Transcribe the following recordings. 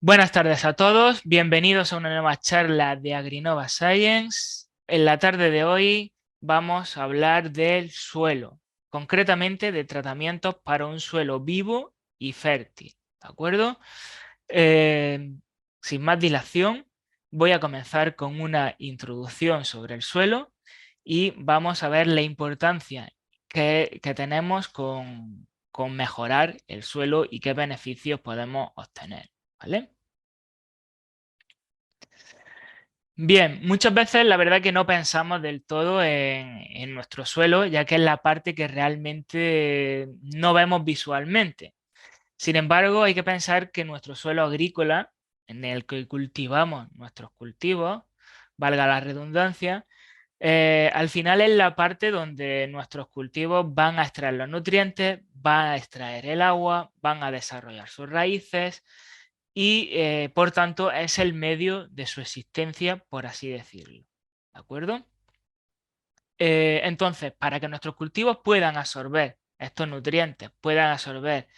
Buenas tardes a todos, bienvenidos a una nueva charla de Agrinova Science. En la tarde de hoy vamos a hablar del suelo, concretamente de tratamientos para un suelo vivo y fértil, ¿de acuerdo? Eh, Sin más dilación, voy a comenzar con una introducción sobre el suelo y vamos a ver la importancia que tenemos con mejorar el suelo y qué beneficios podemos obtener, ¿vale? Bien, muchas veces la verdad que no pensamos del todo en nuestro suelo, ya que es la parte que realmente no vemos visualmente. Sin embargo, hay que pensar que nuestro suelo agrícola, en el que cultivamos nuestros cultivos, valga la redundancia, al final es la parte donde nuestros cultivos van a extraer los nutrientes, van a extraer el agua, van a desarrollar sus raíces y por tanto es el medio de su existencia, por así decirlo. ¿De acuerdo? Entonces, para que nuestros cultivos puedan absorber estos nutrientes, puedan absorber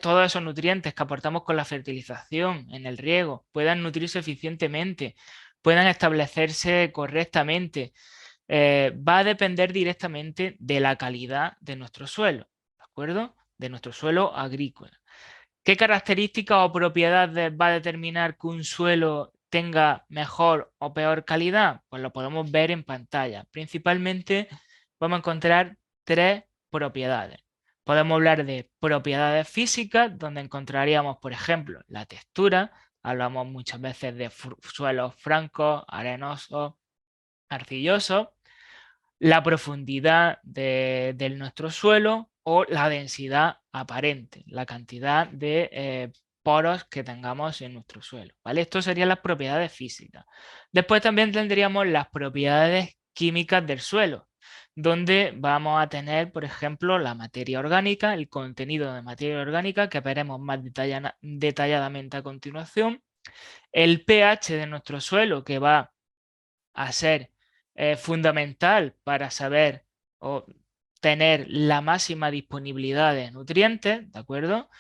todos esos nutrientes que aportamos con la fertilización, en el riego, puedan nutrirse eficientemente, puedan establecerse correctamente, va a depender directamente de la calidad de nuestro suelo, ¿de acuerdo? De nuestro suelo agrícola. ¿Qué características o propiedades va a determinar que un suelo tenga mejor o peor calidad? Pues lo podemos ver en pantalla. Principalmente vamos a encontrar tres propiedades. Podemos hablar de propiedades físicas, donde encontraríamos, por ejemplo, la textura. Hablamos muchas veces de suelos francos, arenosos, arcillosos, la profundidad de nuestro suelo o la densidad aparente, la cantidad de poros que tengamos en nuestro suelo, ¿vale? Esto serían las propiedades físicas. Después también tendríamos las propiedades químicas del suelo, donde vamos a tener, por ejemplo, la materia orgánica, el contenido de materia orgánica que veremos más detalladamente a continuación, el pH de nuestro suelo que va a ser fundamental para saber o tener la máxima disponibilidad de nutrientes, ¿de acuerdo?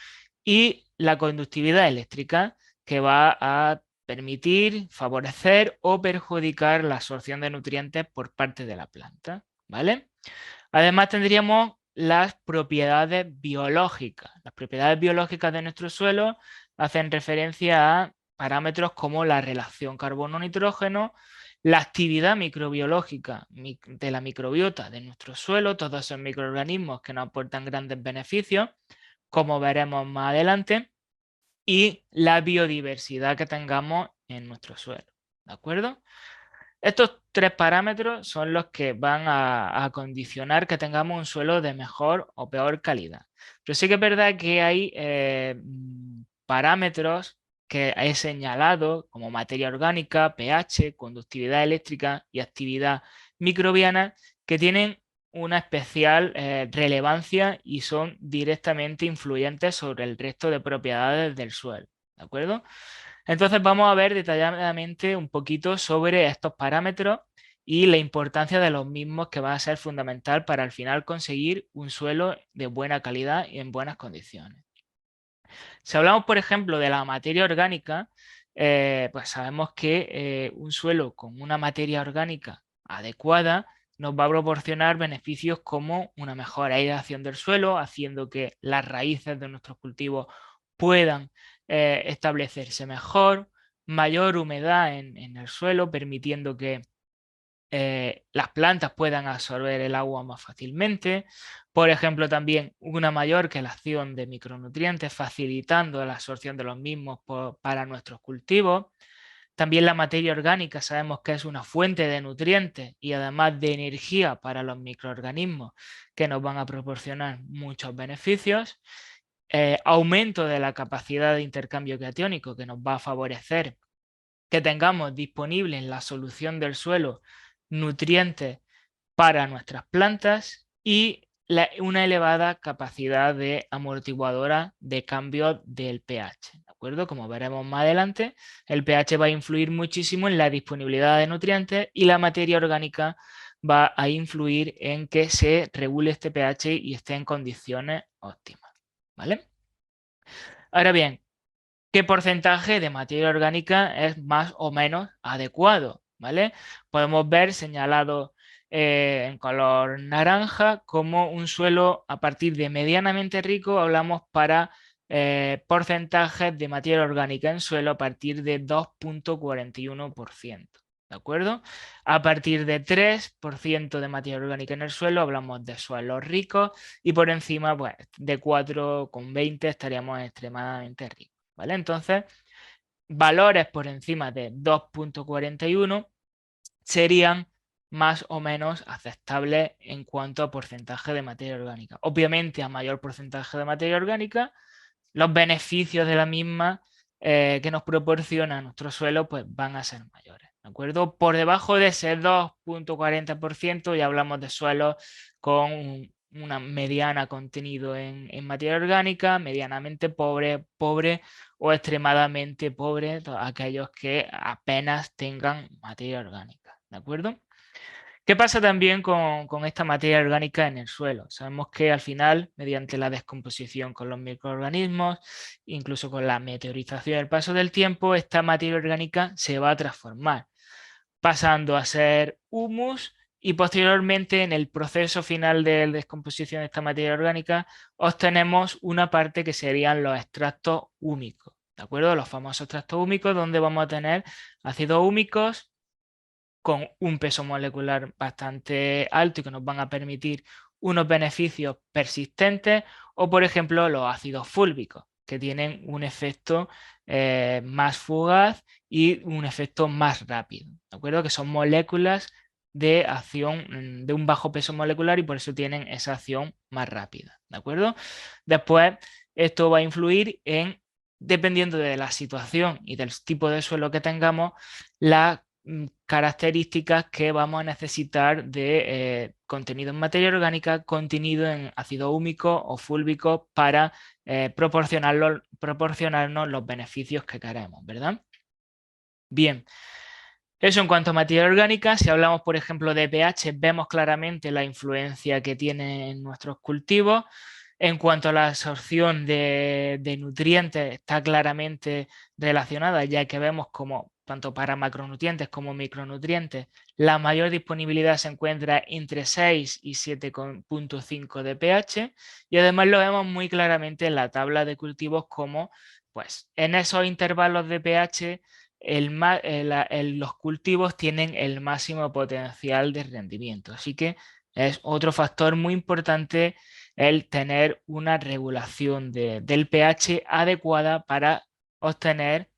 Y la conductividad eléctrica, que va a permitir, favorecer o perjudicar la absorción de nutrientes por parte de la planta, ¿vale? Además tendríamos las propiedades biológicas. Las propiedades biológicas de nuestro suelo hacen referencia a parámetros como la relación carbono-nitrógeno, la actividad microbiológica de la microbiota de nuestro suelo, todos esos microorganismos que nos aportan grandes beneficios, como veremos más adelante, y la biodiversidad que tengamos en nuestro suelo. ¿De acuerdo? Estos tres parámetros son los que van a condicionar que tengamos un suelo de mejor o peor calidad. Pero sí que es verdad que hay parámetros que he señalado como materia orgánica, pH, conductividad eléctrica y actividad microbiana que tienen una especial relevancia y son directamente influyentes sobre el resto de propiedades del suelo. ¿De acuerdo? Entonces vamos a ver detalladamente un poquito sobre estos parámetros y la importancia de los mismos que va a ser fundamental para al final conseguir un suelo de buena calidad y en buenas condiciones. Si hablamos, por ejemplo, de la materia orgánica, pues sabemos que un suelo con una materia orgánica adecuada nos va a proporcionar beneficios como una mejor aireación del suelo, haciendo que las raíces de nuestros cultivos puedan establecerse mejor, mayor humedad en el suelo, permitiendo que las plantas puedan absorber el agua más fácilmente. Por ejemplo, también una mayor quelación de micronutrientes, facilitando la absorción de los mismos para nuestros cultivos. También la materia orgánica sabemos que es una fuente de nutrientes y además de energía para los microorganismos que nos van a proporcionar muchos beneficios. Aumento de la capacidad de intercambio catiónico que nos va a favorecer que tengamos disponible en la solución del suelo nutrientes para nuestras plantas y una elevada capacidad de amortiguadora de cambio del pH. ¿De acuerdo? Como veremos más adelante, el pH va a influir muchísimo en la disponibilidad de nutrientes y la materia orgánica va a influir en que se regule este pH y esté en condiciones óptimas. ¿Vale? Ahora bien, qué porcentaje de materia orgánica es más o menos adecuado, ¿vale? Podemos ver señalado en color naranja como un suelo a partir de medianamente rico, hablamos para porcentajes de materia orgánica en suelo a partir de 2,41%. ¿De acuerdo? A partir de 3% de materia orgánica en el suelo hablamos de suelos ricos y por encima pues, de 4,20 estaríamos extremadamente ricos. ¿Vale? Entonces, valores por encima de 2,41 serían más o menos aceptables en cuanto a porcentaje de materia orgánica. Obviamente, a mayor porcentaje de materia orgánica, los beneficios de la misma que nos proporciona nuestro suelo pues van a ser mayores. ¿De acuerdo? Por debajo de ese 2,40% ya hablamos de suelos con una mediana contenido en materia orgánica, medianamente pobre, pobre o extremadamente pobre, aquellos que apenas tengan materia orgánica. ¿De acuerdo? ¿Qué pasa también con esta materia orgánica en el suelo? Sabemos que al final, mediante la descomposición con los microorganismos, incluso con la meteorización y el paso del tiempo, esta materia orgánica se va a transformar, pasando a ser humus y posteriormente en el proceso final de descomposición de esta materia orgánica obtenemos una parte que serían los extractos húmicos, ¿de acuerdo? Los famosos extractos húmicos donde vamos a tener ácidos húmicos con un peso molecular bastante alto y que nos van a permitir unos beneficios persistentes, o por ejemplo los ácidos fúlvicos, que tienen un efecto más fugaz y un efecto más rápido, ¿de acuerdo? Que son moléculas de acción de un bajo peso molecular y por eso tienen esa acción más rápida, ¿de acuerdo? Después, esto va a influir en, dependiendo de la situación y del tipo de suelo que tengamos, la características que vamos a necesitar de contenido en materia orgánica, contenido en ácido húmico o fúlvico para proporcionarnos los beneficios que queremos, ¿verdad? Bien, eso en cuanto a materia orgánica. Si hablamos, por ejemplo, de pH, vemos claramente la influencia que tiene en nuestros cultivos. En cuanto a la absorción de nutrientes, está claramente relacionada, ya que vemos como tanto para macronutrientes como micronutrientes, la mayor disponibilidad se encuentra entre 6 y 7,5 de pH, y además lo vemos muy claramente en la tabla de cultivos como pues, en esos intervalos de pH los cultivos tienen el máximo potencial de rendimiento. Así que es otro factor muy importante el tener una regulación del pH adecuada para obtener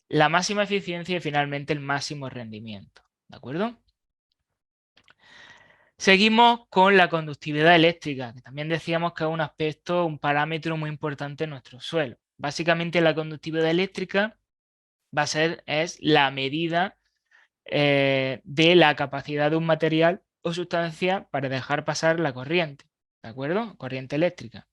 la máxima eficiencia y finalmente el máximo rendimiento. ¿De acuerdo? Seguimos con la conductividad eléctrica, que también decíamos que es un aspecto, un parámetro muy importante en nuestro suelo. Básicamente la conductividad eléctrica es la medida de la capacidad de un material o sustancia para dejar pasar la corriente, ¿de acuerdo? Corriente eléctrica.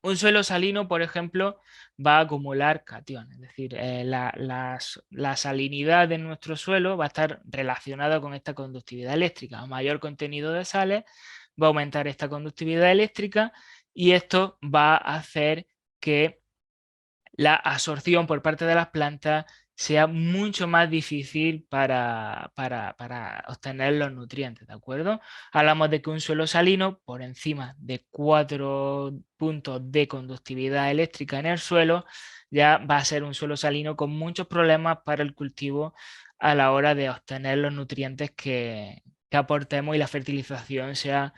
Un suelo salino, por ejemplo, va a acumular cationes, es decir, la salinidad de nuestro suelo va a estar relacionada con esta conductividad eléctrica. A mayor contenido de sales va a aumentar esta conductividad eléctrica y esto va a hacer que la absorción por parte de las plantas sea mucho más difícil para obtener los nutrientes, ¿de acuerdo? Hablamos de que un suelo salino, por encima de 4 puntos de conductividad eléctrica en el suelo, ya va a ser un suelo salino con muchos problemas para el cultivo a la hora de obtener los nutrientes que aportemos y la fertilización sea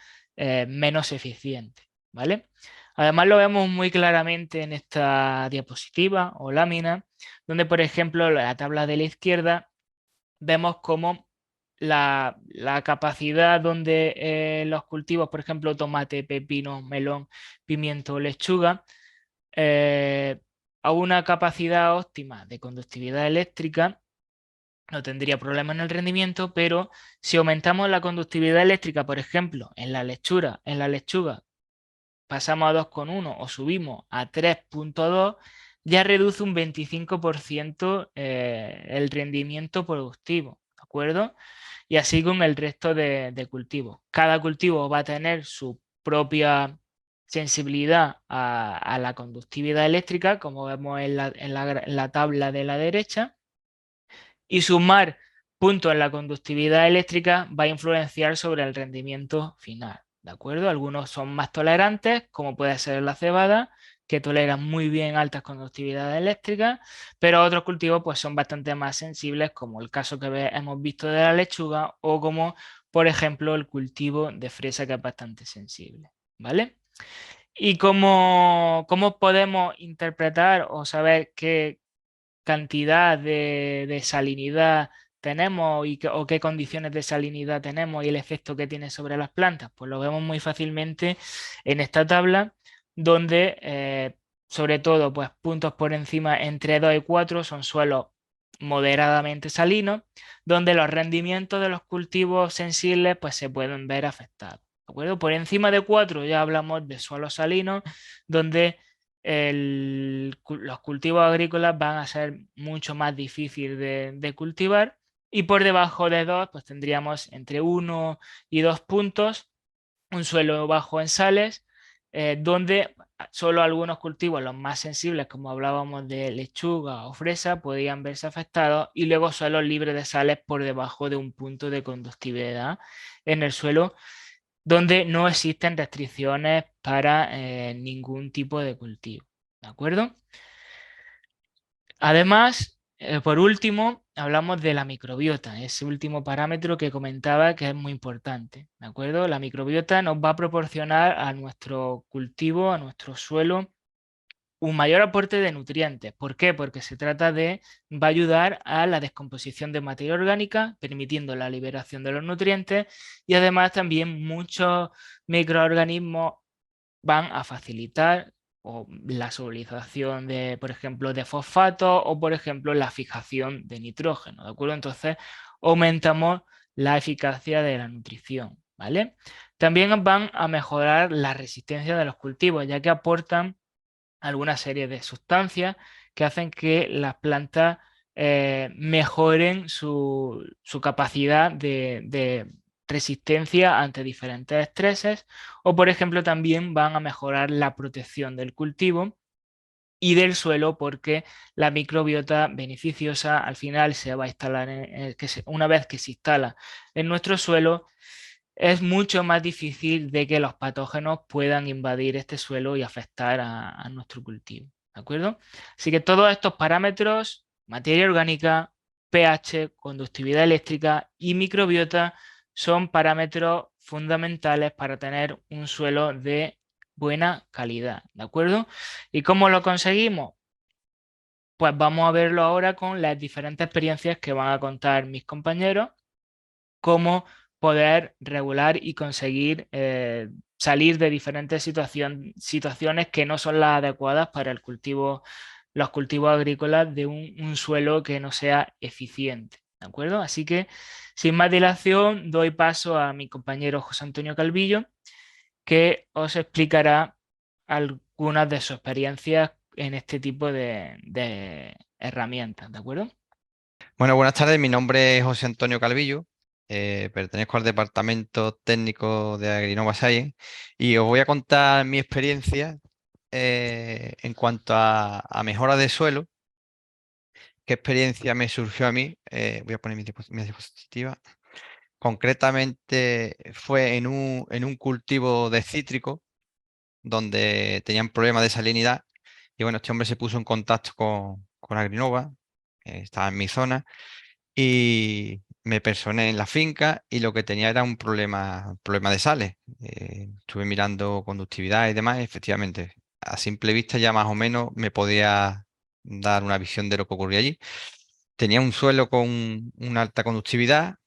menos eficiente, ¿vale? Además lo vemos muy claramente en esta diapositiva o lámina, donde por ejemplo en la tabla de la izquierda vemos cómo la capacidad donde los cultivos, por ejemplo tomate, pepino, melón, pimiento, lechuga, eh, a una capacidad óptima de conductividad eléctrica, no tendría problema en el rendimiento, pero si aumentamos la conductividad eléctrica, por ejemplo, en la lechuga pasamos a 2,1 o subimos a 3,2, ya reduce un 25% el rendimiento productivo, ¿de acuerdo? Y así con el resto de cultivos. Cada cultivo va a tener su propia sensibilidad a la conductividad eléctrica, como vemos en la tabla de la derecha, y sumar puntos en la conductividad eléctrica va a influenciar sobre el rendimiento final, ¿de acuerdo? Algunos son más tolerantes, como puede ser la cebada, que toleran muy bien altas conductividades eléctricas, pero otros cultivos pues son bastante más sensibles, como el caso que hemos visto de la lechuga o como, por ejemplo, el cultivo de fresa, que es bastante sensible, ¿vale? ¿Y cómo podemos interpretar o saber qué cantidad de salinidad tenemos o qué condiciones de salinidad tenemos y el efecto que tiene sobre las plantas? Pues lo vemos muy fácilmente en esta tabla, donde sobre todo pues puntos por encima entre 2 y 4 son suelos moderadamente salinos, donde los rendimientos de los cultivos sensibles pues se pueden ver afectados. ¿De acuerdo? Por encima de 4 ya hablamos de suelos salinos, donde los cultivos agrícolas van a ser mucho más difíciles de cultivar, y por debajo de 2 pues tendríamos entre 1 y 2 puntos un suelo bajo en sales, donde solo algunos cultivos, los más sensibles, como hablábamos de lechuga o fresa, podían verse afectados, y luego suelos libres de sales por debajo de un punto de conductividad en el suelo, donde no existen restricciones para ningún tipo de cultivo. ¿De acuerdo? Además, por último, hablamos de la microbiota, ese último parámetro que comentaba que es muy importante. ¿De acuerdo? La microbiota nos va a proporcionar a nuestro cultivo, a nuestro suelo, un mayor aporte de nutrientes. ¿Por qué? Porque va a ayudar a la descomposición de materia orgánica, permitiendo la liberación de los nutrientes, y además también muchos microorganismos van a facilitar la solubilización de, por ejemplo, de fosfato, o, por ejemplo, la fijación de nitrógeno, ¿de acuerdo? Entonces, aumentamos la eficacia de la nutrición, ¿vale? También van a mejorar la resistencia de los cultivos, ya que aportan alguna serie de sustancias que hacen que las plantas mejoren su capacidad de resistencia ante diferentes estreses, o por ejemplo también van a mejorar la protección del cultivo y del suelo, porque la microbiota beneficiosa al final se va a instalar una vez que se instala en nuestro suelo, es mucho más difícil de que los patógenos puedan invadir este suelo y afectar a nuestro cultivo. ¿De acuerdo? Así que todos estos parámetros, materia orgánica, pH, conductividad eléctrica y microbiota, son parámetros fundamentales para tener un suelo de buena calidad. ¿De acuerdo? ¿Y cómo lo conseguimos? Pues vamos a verlo ahora con las diferentes experiencias que van a contar mis compañeros, cómo poder regular y conseguir salir de diferentes situaciones que no son las adecuadas para los cultivos agrícolas de un suelo que no sea eficiente. ¿De acuerdo? Así que, sin más dilación, doy paso a mi compañero José Antonio Calvillo, que os explicará algunas de sus experiencias en este tipo de herramientas. ¿De acuerdo? Bueno, buenas tardes. Mi nombre es José Antonio Calvillo. Pertenezco al Departamento Técnico de Agrinova Science y os voy a contar mi experiencia en cuanto a mejora de suelo. ¿Qué experiencia me surgió a mí? Voy a poner mi diapositiva. Concretamente fue en un cultivo de cítrico donde tenían problemas de salinidad. Y bueno, este hombre se puso en contacto con Agrinova, estaba en mi zona, y me personé en la finca y lo que tenía era un problema de sales. Estuve mirando conductividad y demás, y efectivamente, a simple vista ya más o menos me podía dar una visión de lo que ocurría allí. Tenía un suelo con una alta conductividad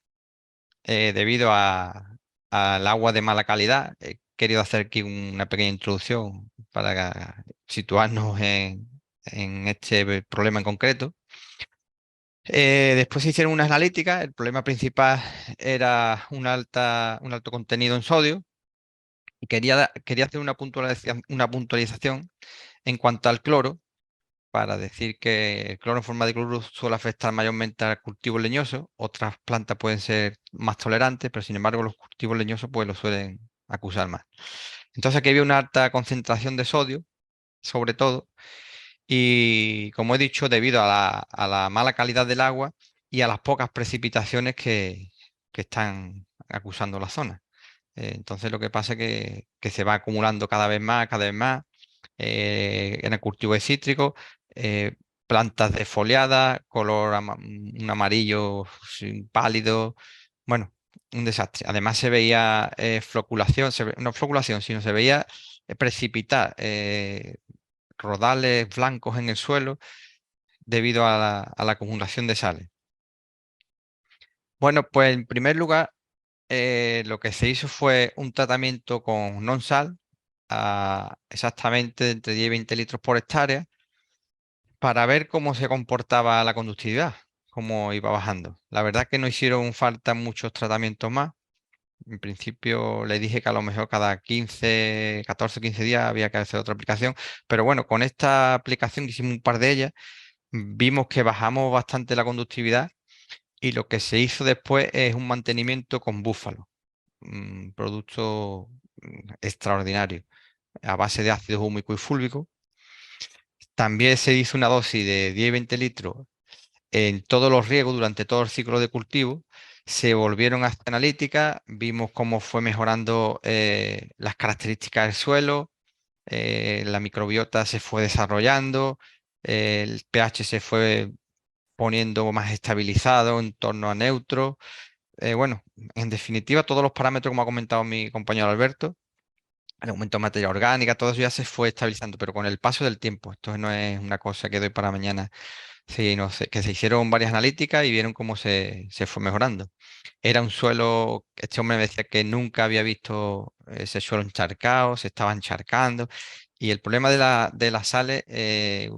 debido al agua de mala calidad. He querido hacer aquí una pequeña introducción para situarnos en este problema en concreto. Después se hicieron unas analíticas. El problema principal era un alto contenido en sodio, y quería hacer una puntualización en cuanto al cloro, para decir que el cloro en forma de cloruro suele afectar mayormente al cultivo leñoso. Otras plantas pueden ser más tolerantes, pero sin embargo los cultivos leñosos pues lo suelen acusar más. Entonces aquí había una alta concentración de sodio, sobre todo, y como he dicho, debido a la mala calidad del agua y a las pocas precipitaciones que están acusando la zona. Entonces lo que pasa es que se va acumulando cada vez más, en el cultivo de cítricos, eh, plantas defoliadas, un amarillo pálido, bueno, un desastre. Además se veía floculación, no floculación, sino se veía precipitar rodales blancos en el suelo debido a la acumulación de sales. Bueno, pues en primer lugar, lo que se hizo fue un tratamiento con non-sal, exactamente entre 10 y 20 litros por hectárea, para ver cómo se comportaba la conductividad, cómo iba bajando. La verdad que no hicieron falta muchos tratamientos más. En principio le dije que a lo mejor cada 15, 14, 15 días había que hacer otra aplicación, pero bueno, con esta aplicación que hicimos un par de ellas, vimos que bajamos bastante la conductividad y lo que se hizo después es un mantenimiento con búfalo, un producto extraordinario a base de ácido húmico y fúlvico. También se hizo una dosis de 10 y 20 litros en todos los riegos durante todo el ciclo de cultivo. Se volvieron a hacer analíticas, vimos cómo fue mejorando las características del suelo, la microbiota se fue desarrollando, el pH se fue poniendo más estabilizado en torno a neutro. Bueno, en definitiva, todos los parámetros, como ha comentado mi compañero Alberto, el aumento de materia orgánica, todo eso ya se fue estabilizando, pero con el paso del tiempo. Esto no es una cosa que doy para mañana. Sí, no sé, que se hicieron varias analíticas y vieron cómo se fue mejorando. Era un suelo, este hombre me decía que nunca había visto ese suelo encharcado, se estaba encharcando. Y el problema de las sales es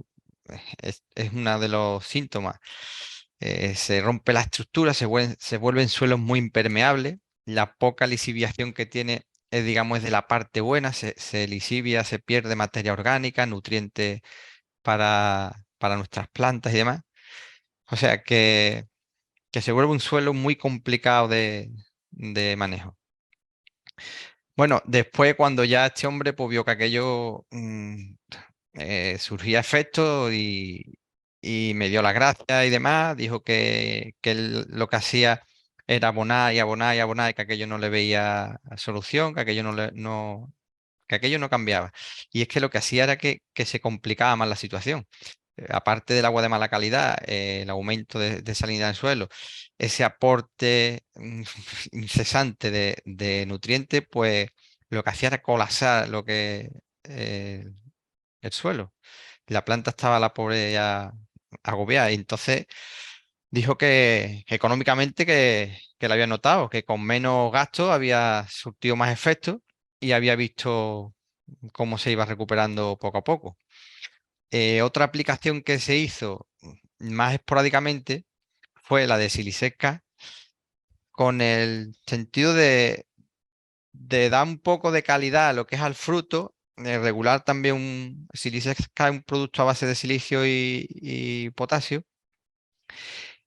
uno de los síntomas. Se rompe la estructura, se vuelven suelos muy impermeables. La poca lisiviación que tiene es, digamos, es de la parte buena, se lisivia, se pierde materia orgánica, nutrientes para nuestras plantas y demás. O sea que se vuelve un suelo muy complicado de manejo. Bueno, después cuando ya este hombre pues, vio que aquello surgía efecto y me dio las gracias y demás, dijo que él lo que hacía era abonar y abonar y abonar y que aquello no le veía solución, que aquello que aquello no cambiaba. Y es que lo que hacía era que se complicaba más la situación. Aparte del agua de mala calidad, el aumento de salinidad del suelo, ese aporte incesante de nutrientes, pues lo que hacía era colapsar eh, el suelo. La planta estaba la pobre ya agobiada y entonces dijo que económicamente que lo había notado, que con menos gastos había surtido más efecto y había visto cómo se iba recuperando poco a poco. Otra aplicación que se hizo más esporádicamente fue la de Siliseca, con el sentido de dar un poco de calidad a lo que es al fruto, regular también Siliseca es un producto a base de silicio y potasio,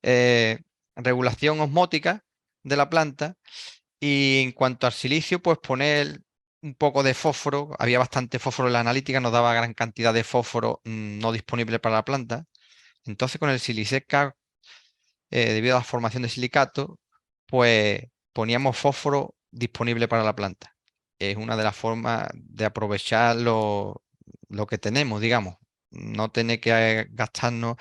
eh, regulación osmótica de la planta y en cuanto al silicio, pues poner un poco de fósforo, había bastante fósforo en la analítica, nos daba gran cantidad de fósforo no disponible para la planta. Entonces con el siliseca, debido a la formación de silicato, pues poníamos fósforo disponible para la planta. Es una de las formas de aprovechar lo que tenemos, digamos. No tener que gastarnos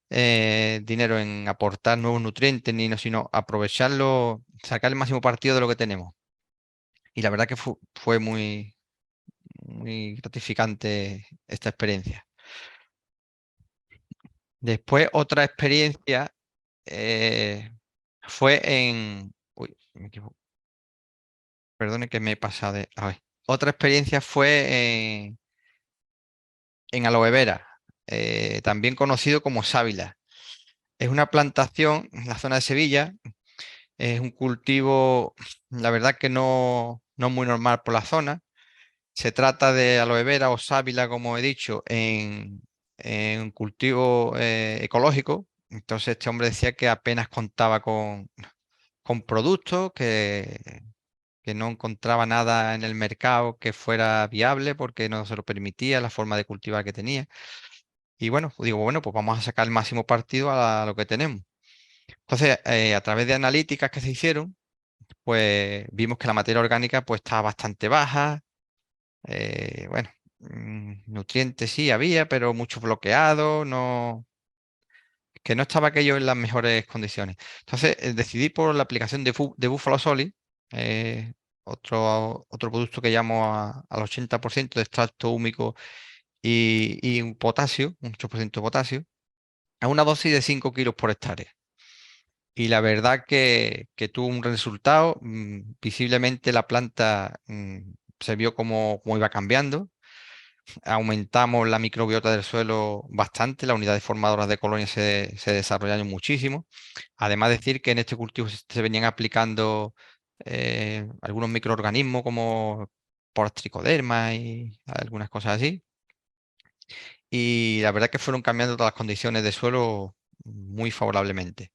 dinero en aportar nuevos nutrientes, sino aprovecharlo, sacar el máximo partido de lo que tenemos. Y la verdad que fue muy gratificante esta experiencia. Después, otra experiencia fue en... Uy, me equivoco. Perdone que me he pasado de... a ver. Otra experiencia fue en aloe vera, también conocido como sábila. Es una plantación en la zona de Sevilla. Es un cultivo, la verdad que no muy normal por la zona. Se trata de aloe vera o sábila, como he dicho, en un cultivo ecológico. Entonces este hombre decía que apenas contaba con productos, que no encontraba nada en el mercado que fuera viable porque no se lo permitía la forma de cultivar que tenía. Y bueno, digo, bueno, pues vamos a sacar el máximo partido a lo que tenemos. Entonces, a través de analíticas que se hicieron, pues vimos que la materia orgánica pues estaba bastante baja. Bueno, nutrientes sí había, pero mucho bloqueado, no, que no estaba aquello en las mejores condiciones. Entonces, decidí por la aplicación de Buffalo Solid, eh, otro producto que llamo al 80% de extracto húmico y un potasio, un 8% de potasio, a una dosis de 5 kilos por hectárea. Y la verdad que tuvo un resultado. Visiblemente la planta se vio como iba cambiando. Aumentamos la microbiota del suelo bastante, las unidades formadoras de colonias se desarrollaron muchísimo. Además, decir que en este cultivo se venían aplicando algunos microorganismos como por tricoderma y algunas cosas así. Y la verdad que fueron cambiando todas las condiciones de suelo muy favorablemente.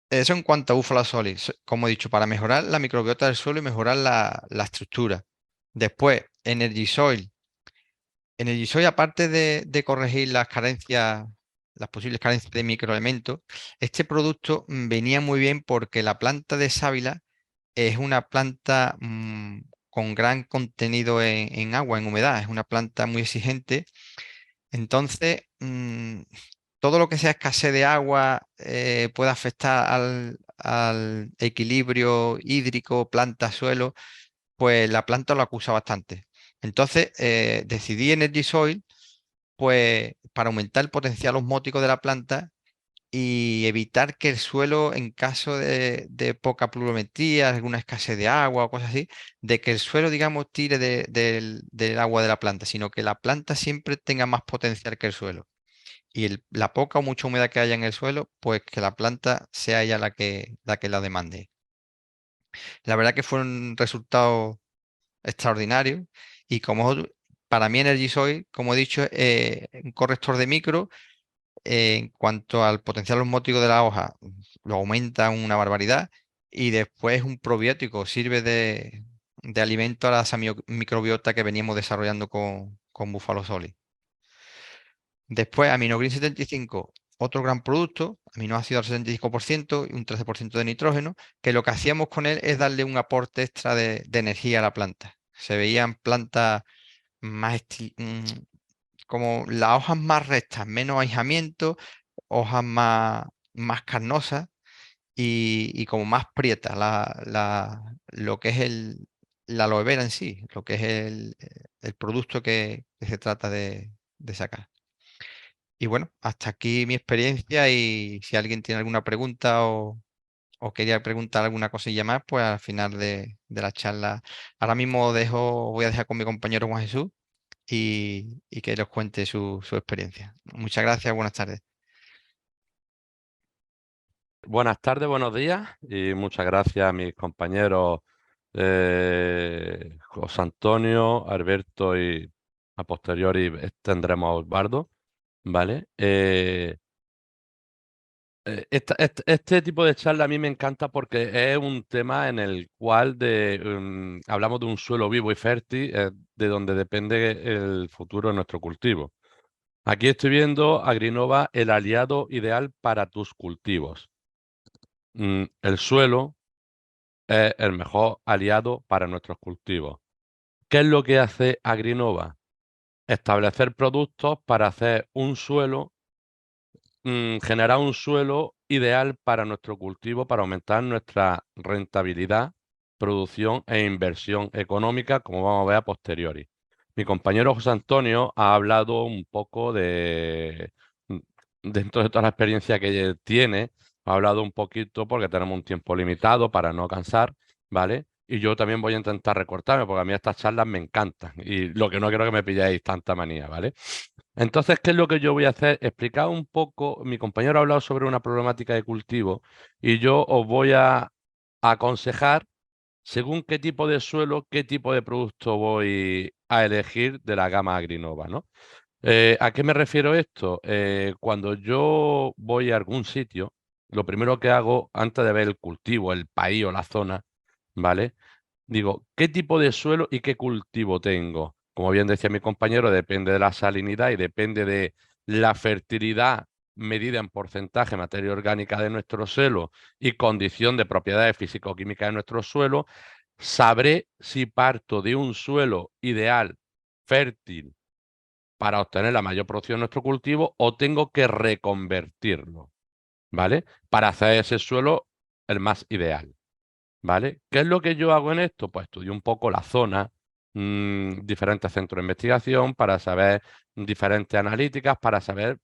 Eso en cuanto a Búfala Solid, como he dicho, para mejorar la microbiota del suelo y mejorar la estructura. Después, Energy Soil. Energy Soil, aparte de corregir las carencias, las posibles carencias de microelementos, este producto venía muy bien porque la planta de sábila es una planta con gran contenido en agua, en humedad, es una planta muy exigente. Entonces, todo lo que sea escasez de agua puede afectar al equilibrio hídrico, planta-suelo, pues la planta lo acusa bastante. Entonces, decidí Energy Soil, pues para aumentar el potencial osmótico de la planta y evitar que el suelo, en caso de poca pluviometría, alguna escasez de agua o cosas así, de que el suelo, digamos, tire del agua de la planta, sino que la planta siempre tenga más potencial que el suelo. Y la poca o mucha humedad que haya en el suelo, pues que la planta sea ella la que la demande. La verdad que fue un resultado extraordinario y para mí Energy Soy, como he dicho, un corrector de micro. En cuanto al potencial osmótico de la hoja, lo aumenta una barbaridad y después un probiótico, sirve de alimento a la microbiota que veníamos desarrollando con Buffalo Solid. Después, Aminogreen 75, otro gran producto, aminoácido al 75% y un 13% de nitrógeno, que lo que hacíamos con él es darle un aporte extra de energía a la planta. Se veían plantas más como las hojas más rectas, menos aislamiento, hojas más carnosas y como más prietas, lo que es la aloe vera en sí, lo que es el producto que se trata de sacar. Y bueno, hasta aquí mi experiencia y si alguien tiene alguna pregunta o quería preguntar alguna cosilla más, pues al final de la charla, ahora mismo voy a dejar con mi compañero Juan Jesús y que nos cuente su experiencia. Muchas gracias, buenas tardes. Buenas tardes, buenos días y muchas gracias a mis compañeros José Antonio, Alberto y a posteriori tendremos a Osvaldo, ¿vale? Este tipo de charla a mí me encanta porque es un tema en el cual hablamos de un suelo vivo y fértil, de donde depende el futuro de nuestro cultivo. Aquí estoy viendo Agrinova, el aliado ideal para tus cultivos. El suelo es el mejor aliado para nuestros cultivos. ¿Qué es lo que hace Agrinova? Establecer productos para hacer un suelo, generar un suelo ideal para nuestro cultivo, para aumentar nuestra rentabilidad, producción e inversión económica, como vamos a ver a posteriori. Mi compañero José Antonio ha hablado un poco dentro de toda la experiencia que tiene, ha hablado un poquito porque tenemos un tiempo limitado para no cansar, ¿vale? Y yo también voy a intentar recortarme porque a mí estas charlas me encantan y lo que no quiero que me pilléis tanta manía, ¿vale? Entonces, ¿qué es lo que yo voy a hacer? Explicar un poco, mi compañero ha hablado sobre una problemática de cultivo y yo os voy a aconsejar según qué tipo de suelo, qué tipo de producto voy a elegir de la gama Agrinova, ¿no? ¿A qué me refiero esto? Cuando yo voy a algún sitio, lo primero que hago antes de ver el cultivo, el país o la zona, ¿vale? Digo, ¿qué tipo de suelo y qué cultivo tengo? Como bien decía mi compañero, depende de la salinidad y depende de la fertilidad medida en porcentaje de materia orgánica de nuestro suelo y condición de propiedades físico-químicas de nuestro suelo, sabré si parto de un suelo ideal, fértil, para obtener la mayor producción de nuestro cultivo o tengo que reconvertirlo, ¿vale? Para hacer ese suelo el más ideal. ¿Vale? ¿Qué es lo que yo hago en esto? Pues estudio un poco la zona, diferentes centros de investigación para saber diferentes analíticas, para saber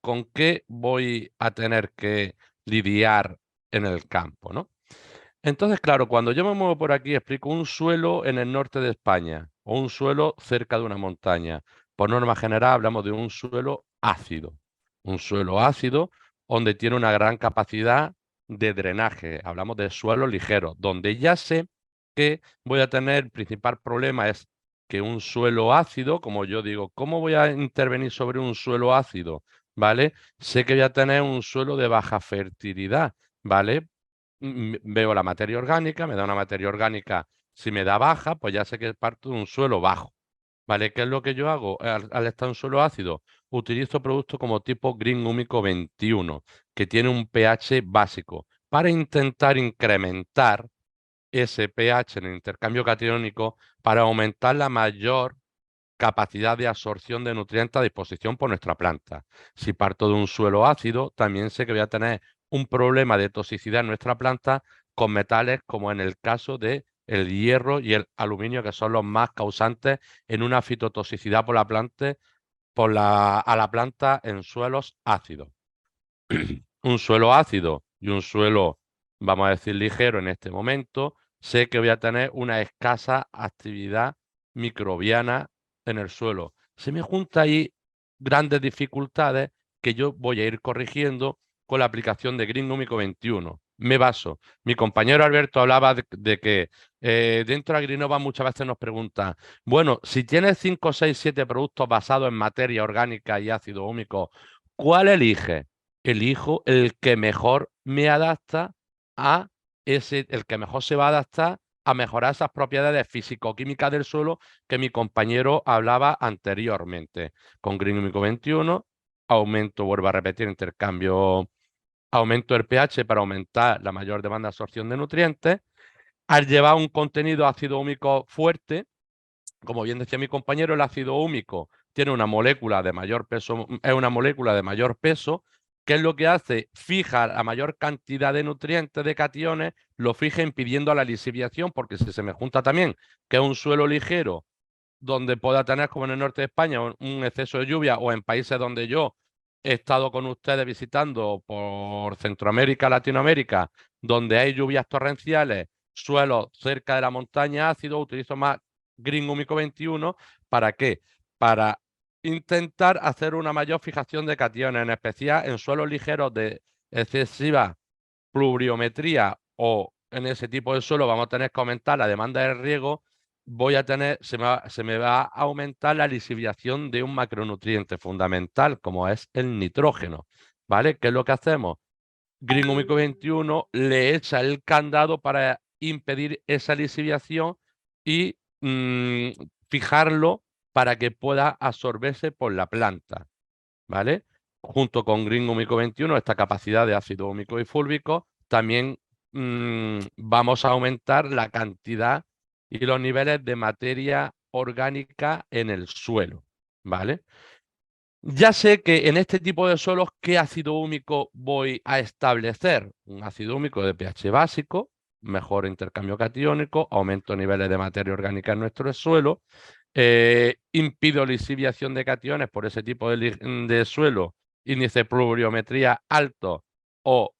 con qué voy a tener que lidiar en el campo, ¿no? Entonces, claro, cuando yo me muevo por aquí, explico un suelo en el norte de España o un suelo cerca de una montaña. Por norma general, hablamos de un suelo ácido. Un suelo ácido donde tiene una gran capacidad de drenaje. Hablamos de suelos ligeros, donde ya sé que voy a tener el principal problema es que un suelo ácido, como yo digo, ¿cómo voy a intervenir sobre un suelo ácido? ¿Vale? Sé que voy a tener un suelo de baja fertilidad, ¿vale? Veo la materia orgánica, me da una materia orgánica, si me da baja, pues ya sé que parto de un suelo bajo. ¿Vale? ¿Qué es lo que yo hago al estar en suelo ácido? Utilizo productos como tipo Green Húmico 21, que tiene un pH básico, para intentar incrementar ese pH en el intercambio catiónico para aumentar la mayor capacidad de absorción de nutrientes a disposición por nuestra planta. Si parto de un suelo ácido, también sé que voy a tener un problema de toxicidad en nuestra planta con metales como en el caso de el hierro y el aluminio, que son los más causantes en una fitotoxicidad por la planta, a la planta en suelos ácidos. Un suelo ácido y un suelo, vamos a decir, ligero en este momento, sé que voy a tener una escasa actividad microbiana en el suelo. Se me juntan ahí grandes dificultades que yo voy a ir corrigiendo con la aplicación de Green Húmico 21. Me baso. Mi compañero Alberto hablaba de que dentro de Agrinova muchas veces nos preguntan, bueno, si tienes 5, 6, 7 productos basados en materia orgánica y ácido húmico, ¿cuál eliges? Elijo el que mejor me adapta a el que mejor se va a adaptar a mejorar esas propiedades físico-químicas del suelo que mi compañero hablaba anteriormente. Con Green Húmico 21, vuelvo a repetir, aumento el pH para aumentar la mayor demanda de absorción de nutrientes. Al llevar un contenido ácido húmico fuerte, como bien decía mi compañero, el ácido húmico tiene una molécula de mayor peso, es una molécula de mayor peso. ¿Qué es lo que hace? Fija la mayor cantidad de nutrientes, de cationes, lo fija impidiendo la lisiviación, porque si se me junta también que es un suelo ligero, donde pueda tener, como en el norte de España, un exceso de lluvia, o en países donde yo he estado con ustedes visitando por Centroamérica, Latinoamérica, donde hay lluvias torrenciales, suelos cerca de la montaña ácidos, utilizo más Green Húmico 21. ¿Para qué? Para intentar hacer una mayor fijación de cationes, en especial en suelos ligeros de excesiva pluviometría, o en ese tipo de suelo vamos a tener que aumentar la demanda de riego, se me va a aumentar la lisiviación de un macronutriente fundamental, como es el nitrógeno. ¿Vale? ¿Qué es lo que hacemos? Green Húmico 21 le echa el candado para impedir esa lisiviación y fijarlo para que pueda absorberse por la planta, ¿vale? Junto con Green Húmico 21, esta capacidad de ácido húmico y fúlvico, también vamos a aumentar la cantidad y los niveles de materia orgánica en el suelo, ¿vale? Ya sé que en este tipo de suelos, ¿qué ácido húmico voy a establecer? Un ácido húmico de pH básico, mejor intercambio catiónico, aumento de niveles de materia orgánica en nuestro suelo, impido lisiviación de cationes por ese tipo de suelo, índice de pluviometría alto o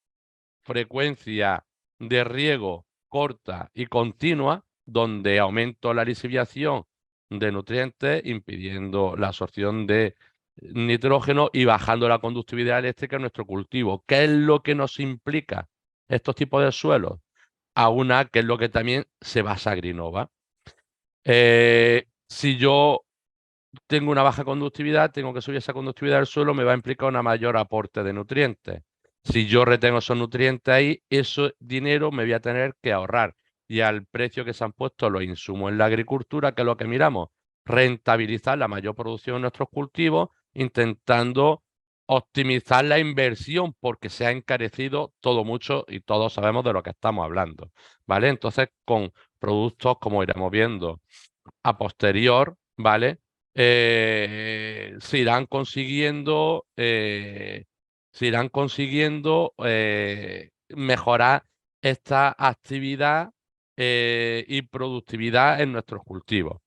frecuencia de riego corta y continua, donde aumento la lisiviación de nutrientes, impidiendo la absorción de nitrógeno y bajando la conductividad eléctrica en nuestro cultivo. ¿Qué es lo que nos implica estos tipos de suelos? A una que es lo que también se basa Agrinova. Si yo tengo una baja conductividad, tengo que subir esa conductividad del suelo, me va a implicar un mayor aporte de nutrientes. Si yo retengo esos nutrientes ahí, ese dinero me voy a tener que ahorrar. y al precio que se han puesto los insumos en la agricultura, que es lo que miramos, rentabilizar la mayor producción de nuestros cultivos, intentando optimizar la inversión porque se ha encarecido todo mucho y todos sabemos de lo que estamos hablando, ¿vale? Entonces, con productos, como iremos viendo a posterior, ¿vale? Se irán consiguiendo, mejorar esta actividad y productividad en nuestros cultivos.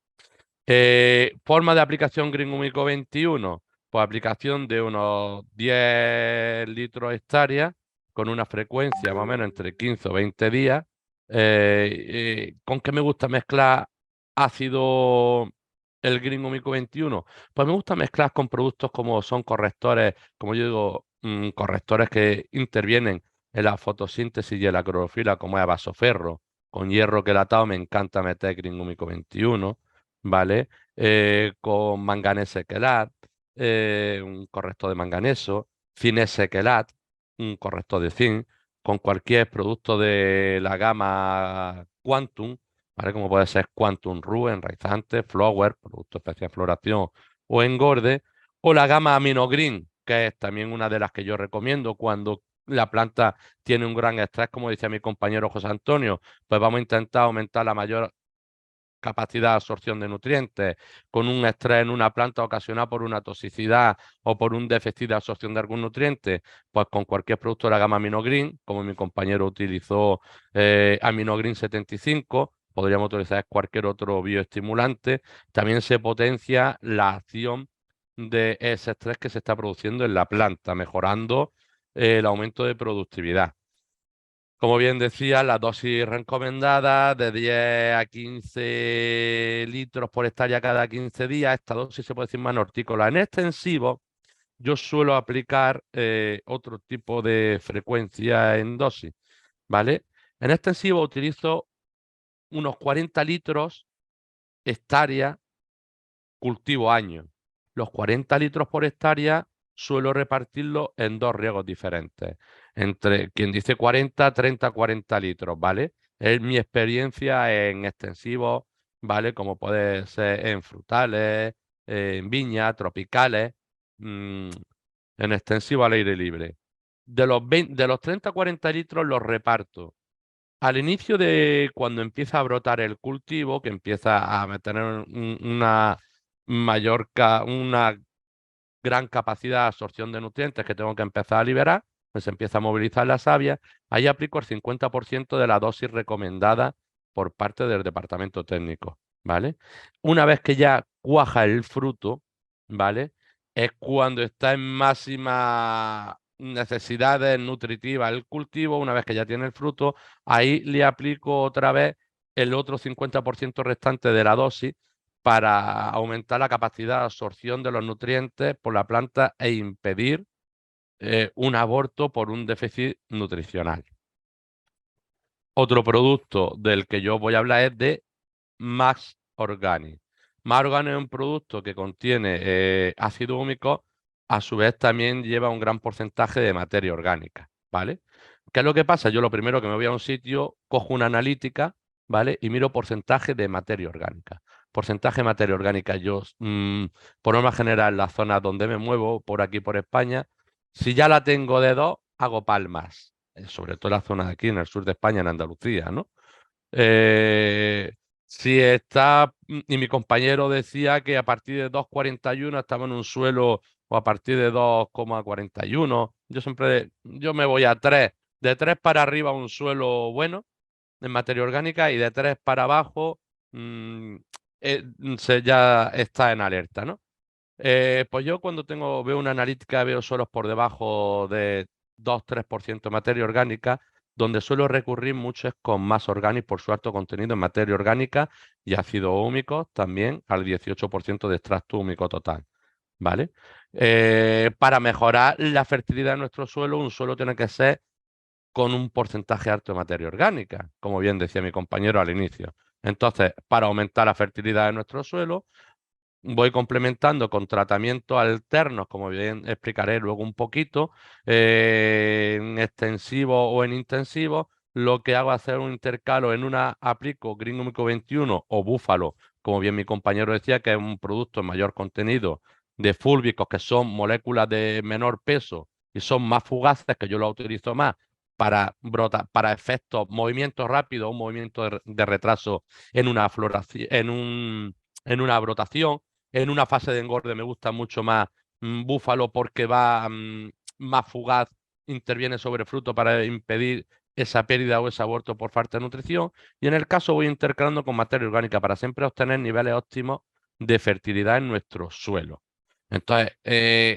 Forma de aplicación Green Humico 21, pues aplicación de unos 10 litros hectárea con una frecuencia más o menos entre 15 o 20 días. ¿Con qué me gusta mezclar ácido el Green Humico 21? Pues me gusta mezclar con productos como son correctores, como yo digo, correctores que intervienen en la fotosíntesis y en la clorofila, como es vasoferro, con hierro quelatado, me encanta meter Green Humico 21. ¿Vale? Con manganese quelat, un corrector de manganeso, cinese quelat, un corrector de zinc, con cualquier producto de la gama Quantum, ¿vale? Como puede ser Quantum Rue, enraizante, Flower, producto especial floración o engorde, o la gama Aminogreen, que es también una de las que yo recomiendo cuando la planta tiene un gran estrés, como decía mi compañero José Antonio, pues vamos a intentar aumentar la mayor capacidad de absorción de nutrientes, con un estrés en una planta ocasionado por una toxicidad o por un déficit de absorción de algún nutriente, pues con cualquier producto de la gama Aminogreen, como mi compañero utilizó Aminogreen 75, podríamos utilizar cualquier otro bioestimulante, también se potencia la acción de ese estrés que se está produciendo en la planta, mejorando el aumento de productividad. Como bien decía, la dosis recomendada de 10 a 15 litros por hectárea cada 15 días. Esta dosis se puede decir más hortícola. En extensivo, yo suelo aplicar otro tipo de frecuencia en dosis, ¿vale? En extensivo utilizo unos 40 litros hectárea cultivo año. Los 40 litros por hectárea suelo repartirlo en dos riegos diferentes. Entre quien dice 40, 30, 40 litros, ¿vale? Es mi experiencia en extensivos, ¿vale? Como puede ser en frutales, en viñas, tropicales, en extensivo al aire libre. De los 30 a 40 litros los reparto al inicio de cuando empieza a brotar el cultivo, que empieza a tener una una gran capacidad de absorción de nutrientes que tengo que empezar a liberar, pues empieza a movilizar la savia, ahí aplico el 50% de la dosis recomendada por parte del departamento técnico, ¿vale? Una vez que ya cuaja el fruto, ¿vale? Es cuando está en máxima necesidades nutritivas el cultivo, una vez que ya tiene el fruto, ahí le aplico otra vez el otro 50% restante de la dosis para aumentar la capacidad de absorción de los nutrientes por la planta e impedir un aborto por un déficit nutricional. Otro producto del que yo voy a hablar es de Max Organic. Max Organic es un producto que contiene ácido húmico, a su vez también lleva un gran porcentaje de materia orgánica, ¿vale? ¿Qué es lo que pasa? Yo lo primero que me voy a un sitio, cojo una analítica, ¿vale? Y miro porcentaje de materia orgánica. Porcentaje de materia orgánica, yo, por norma general, en las zonas donde me muevo, por aquí, por España, si ya la tengo de 2, hago palmas. Sobre todo en la zona de aquí, en el sur de España, en Andalucía, ¿no? Si está, y mi compañero decía que a partir de 2,41 estaba en un suelo o a partir de 2,41. Yo me voy a 3. De 3 para arriba un suelo bueno en materia orgánica y de 3 para abajo ya está en alerta, ¿no? Pues yo cuando veo una analítica, veo suelos por debajo de 2-3% de materia orgánica, donde suelo recurrir mucho es con más orgánico por su alto contenido en materia orgánica y ácidos húmicos, también al 18% de extracto húmico total, ¿vale? Para mejorar la fertilidad de nuestro suelo, un suelo tiene que ser con un porcentaje alto de materia orgánica, como bien decía mi compañero al inicio. Entonces, para aumentar la fertilidad de nuestro suelo, voy complementando con tratamientos alternos, como bien explicaré luego un poquito, en extensivo o en intensivo, lo que hago es hacer un intercalo en una, aplico Green Humico 21 o Búfalo, como bien mi compañero decía, que es un producto en mayor contenido de fúlbicos, que son moléculas de menor peso y son más fugaces, que yo lo utilizo más para efectos, movimientos rápidos, un movimiento de retraso en una floración, en una brotación. En una fase de engorde me gusta mucho más Búfalo porque va más fugaz, interviene sobre fruto para impedir esa pérdida o ese aborto por falta de nutrición. Y en el caso voy intercalando con materia orgánica para siempre obtener niveles óptimos de fertilidad en nuestro suelo. Entonces,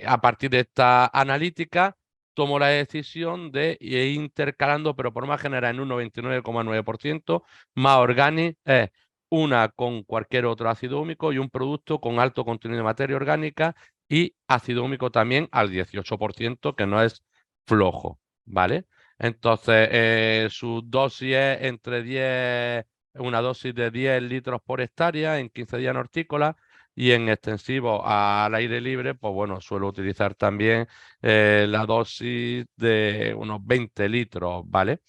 a partir de esta analítica, tomo la decisión de ir intercalando, pero por más general en un 99,9%, más orgánico es una con cualquier otro ácido húmico y un producto con alto contenido de materia orgánica y ácido húmico también al 18%, que no es flojo, ¿vale? Entonces, su dosis es entre 10, una dosis de 10 litros por hectárea en 15 días en hortícola, y en extensivo al aire libre, pues bueno, suelo utilizar también la dosis de unos 20 litros, ¿vale?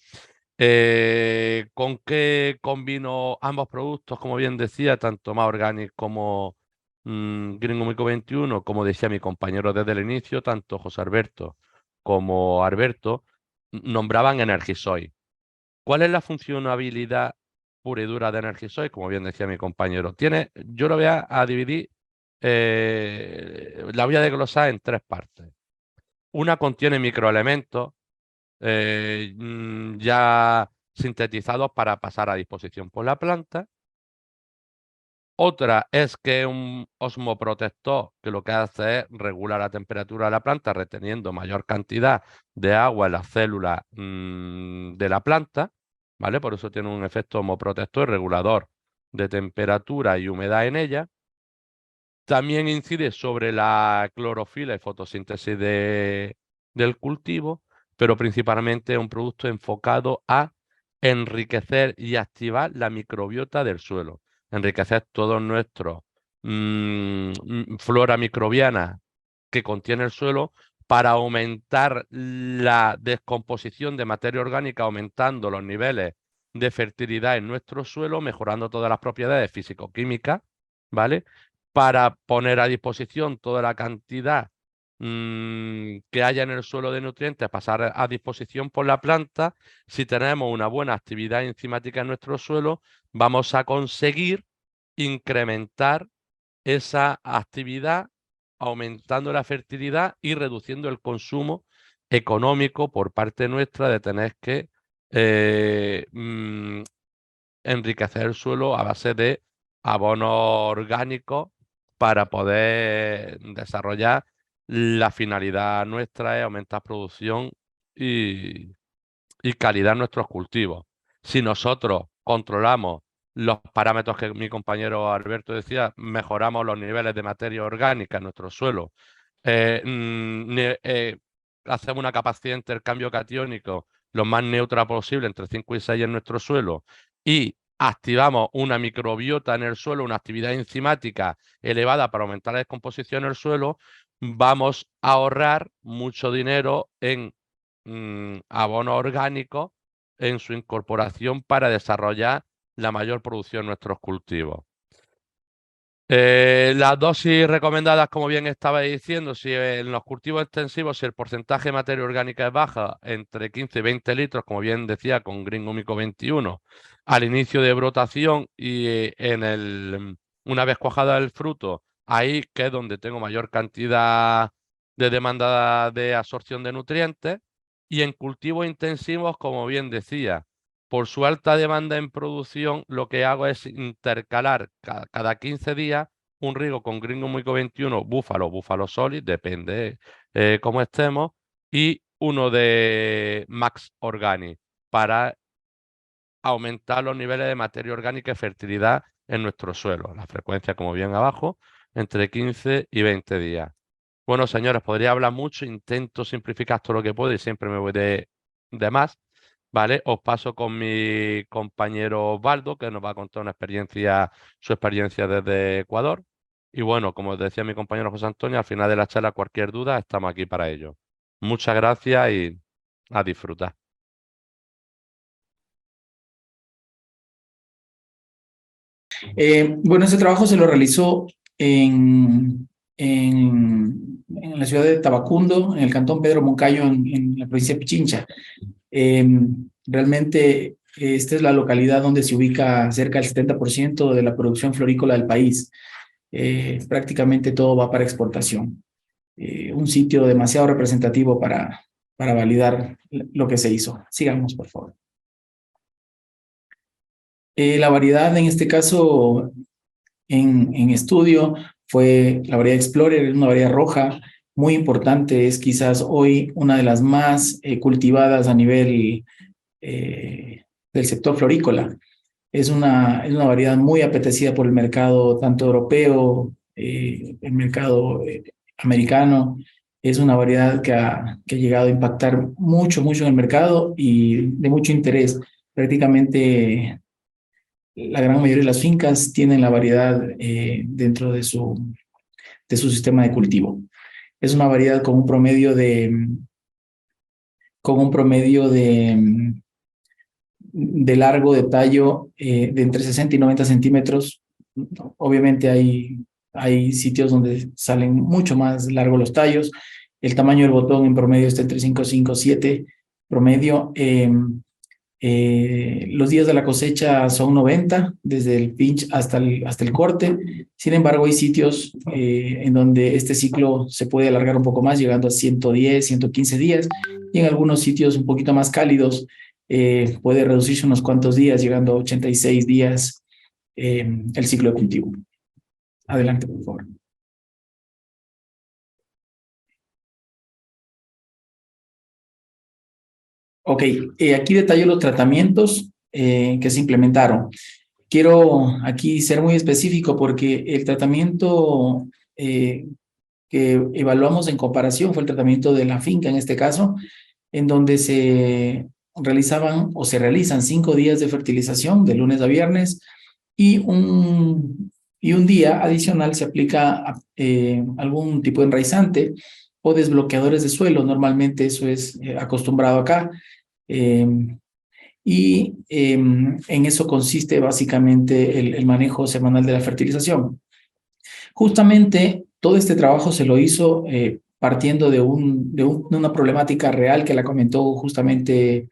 ¿Con qué combino ambos productos? Como bien decía, tanto Más Organic como Green Humico 21, como decía mi compañero desde el inicio, tanto José Alberto como Alberto nombraban Energisoy. ¿Cuál es la funcionabilidad pura y dura de Energisoy? Como bien decía mi compañero, yo lo voy a dividir, la voy a desglosar en tres partes. Una contiene microelementos ya sintetizados para pasar a disposición por la planta. Otra es que es un osmoprotector que lo que hace es regular la temperatura de la planta reteniendo mayor cantidad de agua en las células de la planta, ¿vale? Por eso tiene un efecto osmoprotector regulador de temperatura y humedad en ella. También incide sobre la clorofila y fotosíntesis del cultivo, pero principalmente es un producto enfocado a enriquecer y activar la microbiota del suelo, enriquecer todo nuestro flora microbiana que contiene el suelo para aumentar la descomposición de materia orgánica, aumentando los niveles de fertilidad en nuestro suelo, mejorando todas las propiedades físico-químicas, ¿vale? Para poner a disposición toda la cantidad que haya en el suelo de nutrientes, pasar a disposición por la planta. Si tenemos una buena actividad enzimática en nuestro suelo, vamos a conseguir incrementar esa actividad, aumentando la fertilidad y reduciendo el consumo económico por parte nuestra de tener que enriquecer el suelo a base de abonos orgánicos para poder desarrollar la finalidad nuestra es aumentar producción y, y calidad en nuestros cultivos. Si nosotros controlamos los parámetros que mi compañero Alberto decía, mejoramos los niveles de materia orgánica en nuestro suelo, hacemos una capacidad de intercambio catiónico lo más neutra posible, entre 5 y 6 en nuestro suelo, y activamos una microbiota en el suelo, una actividad enzimática elevada para aumentar la descomposición en el suelo, vamos a ahorrar mucho dinero en abono orgánico en su incorporación para desarrollar la mayor producción de nuestros cultivos. Las dosis recomendadas, como bien estaba diciendo, si en los cultivos extensivos, si el porcentaje de materia orgánica es baja, entre 15 y 20 litros, como bien decía, con Green Humico 21, al inicio de brotación y una vez cuajada el fruto, ahí que es donde tengo mayor cantidad de demanda de absorción de nutrientes. Y en cultivos intensivos, como bien decía, por su alta demanda en producción, lo que hago es intercalar cada 15 días un riego con Green Humico 21, Búfalo Solid, depende cómo estemos, y uno de Max Organic para aumentar los niveles de materia orgánica y fertilidad en nuestro suelo. La frecuencia, como bien abajo, entre 15 y 20 días. Bueno, señores, podría hablar mucho, intento simplificar todo lo que puedo y siempre me voy de más. ¿Vale? Os paso con mi compañero Osvaldo, que nos va a contar su experiencia desde Ecuador. Y bueno, como decía mi compañero José Antonio, al final de la charla, cualquier duda, estamos aquí para ello. Muchas gracias y a disfrutar. Bueno, ese trabajo se lo realizó en la ciudad de Tabacundo, en el cantón Pedro Moncayo, en la provincia de Pichincha. Realmente esta es la localidad donde se ubica cerca del 70% de la producción florícola del país. Prácticamente todo va para exportación. Un sitio demasiado representativo para validar lo que se hizo. Sigamos, por favor. La variedad, en este caso, en estudio, fue la variedad Explorer, una variedad roja muy importante, es quizás hoy una de las más cultivadas a nivel del sector florícola. Es una variedad muy apetecida por el mercado tanto europeo, el mercado americano. Es una variedad que ha llegado a impactar mucho en el mercado y de mucho interés. Prácticamente la gran mayoría de las fincas tienen la variedad dentro de su sistema de cultivo. Es una variedad con un promedio de largo de tallo de entre 60 y 90 centímetros. Obviamente hay sitios donde salen mucho más largos los tallos. El tamaño del botón en promedio está entre 5, 7 promedio. Los días de la cosecha son 90, desde el pinch hasta el corte. Sin embargo, hay sitios en donde este ciclo se puede alargar un poco más, llegando a 110, 115 días. Y en algunos sitios un poquito más cálidos puede reducirse unos cuantos días, llegando a 86 días el ciclo de cultivo. Adelante, por favor. Ok, aquí detallo los tratamientos que se implementaron. Quiero aquí ser muy específico porque el tratamiento que evaluamos en comparación fue el tratamiento de la finca, en este caso, en donde se realizaban o se realizan 5 días de fertilización de lunes a viernes y un día adicional se aplica algún tipo de enraizante o desbloqueadores de suelo. Normalmente eso es acostumbrado acá. En eso consiste básicamente el manejo semanal de la fertilización. Justamente todo este trabajo se lo hizo partiendo de una problemática real que la comentó justamente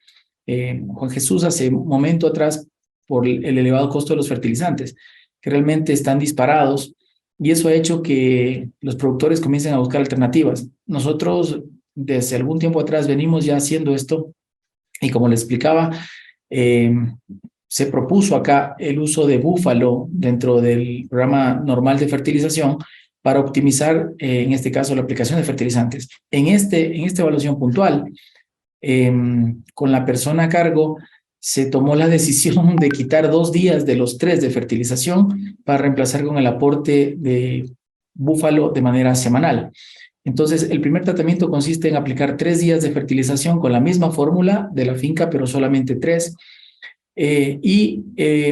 Juan Jesús hace un momento atrás por el elevado costo de los fertilizantes, que realmente están disparados, y eso ha hecho que los productores comiencen a buscar alternativas. Nosotros desde algún tiempo atrás venimos ya haciendo esto, y como les explicaba, se propuso acá el uso de búfalo dentro del programa normal de fertilización para optimizar, en este caso, la aplicación de fertilizantes. En esta evaluación puntual, con la persona a cargo, se tomó la decisión de quitar 2 días de los 3 de fertilización para reemplazar con el aporte de búfalo de manera semanal. Entonces, el primer tratamiento consiste en aplicar 3 días de fertilización con la misma fórmula de la finca, pero solamente 3.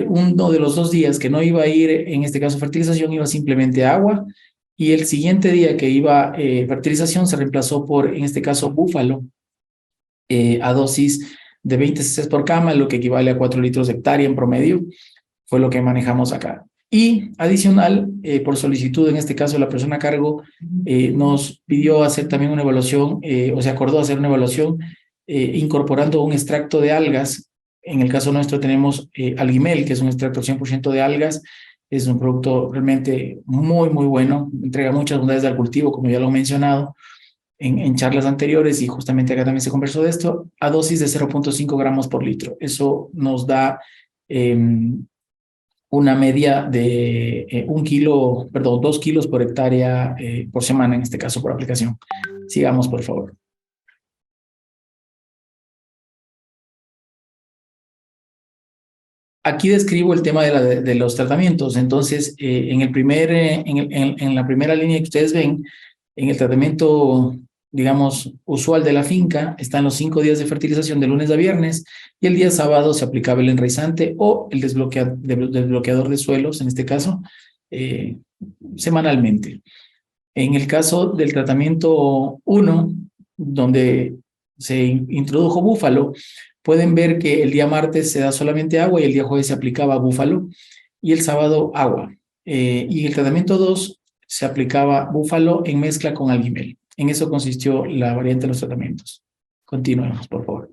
Uno de los 2 días que no iba a ir, en este caso fertilización, iba simplemente agua, y el siguiente día que iba fertilización se reemplazó por, en este caso, búfalo, a dosis de 20 cc por cama, lo que equivale a 4 litros de hectárea en promedio. Fue lo que manejamos acá. Y adicional, por solicitud, en este caso la persona a cargo, nos pidió hacer también una evaluación, o se acordó hacer una evaluación incorporando un extracto de algas. En el caso nuestro tenemos Algimel, que es un extracto 100% de algas. Es un producto realmente muy bueno, entrega muchas bondades al cultivo, como ya lo he mencionado en charlas anteriores, y justamente acá también se conversó de esto, a dosis de 0.5 gramos por litro. Eso nos da una media de 2 kilos por hectárea por semana, en este caso por aplicación. Sigamos, por favor. Aquí describo el tema de los tratamientos. Entonces, en la primera línea que ustedes ven, en el tratamiento, digamos, usual de la finca, están los 5 días de fertilización de lunes a viernes, y el día sábado se aplicaba el enraizante o el desbloqueador de suelos, en este caso, semanalmente. En el caso del tratamiento 1, donde se introdujo búfalo, pueden ver que el día martes se da solamente agua y el día jueves se aplicaba búfalo, y el sábado agua. Y el tratamiento 2 se aplicaba búfalo en mezcla con alguimel. En eso consistió la variante de los tratamientos. Continuemos, por favor.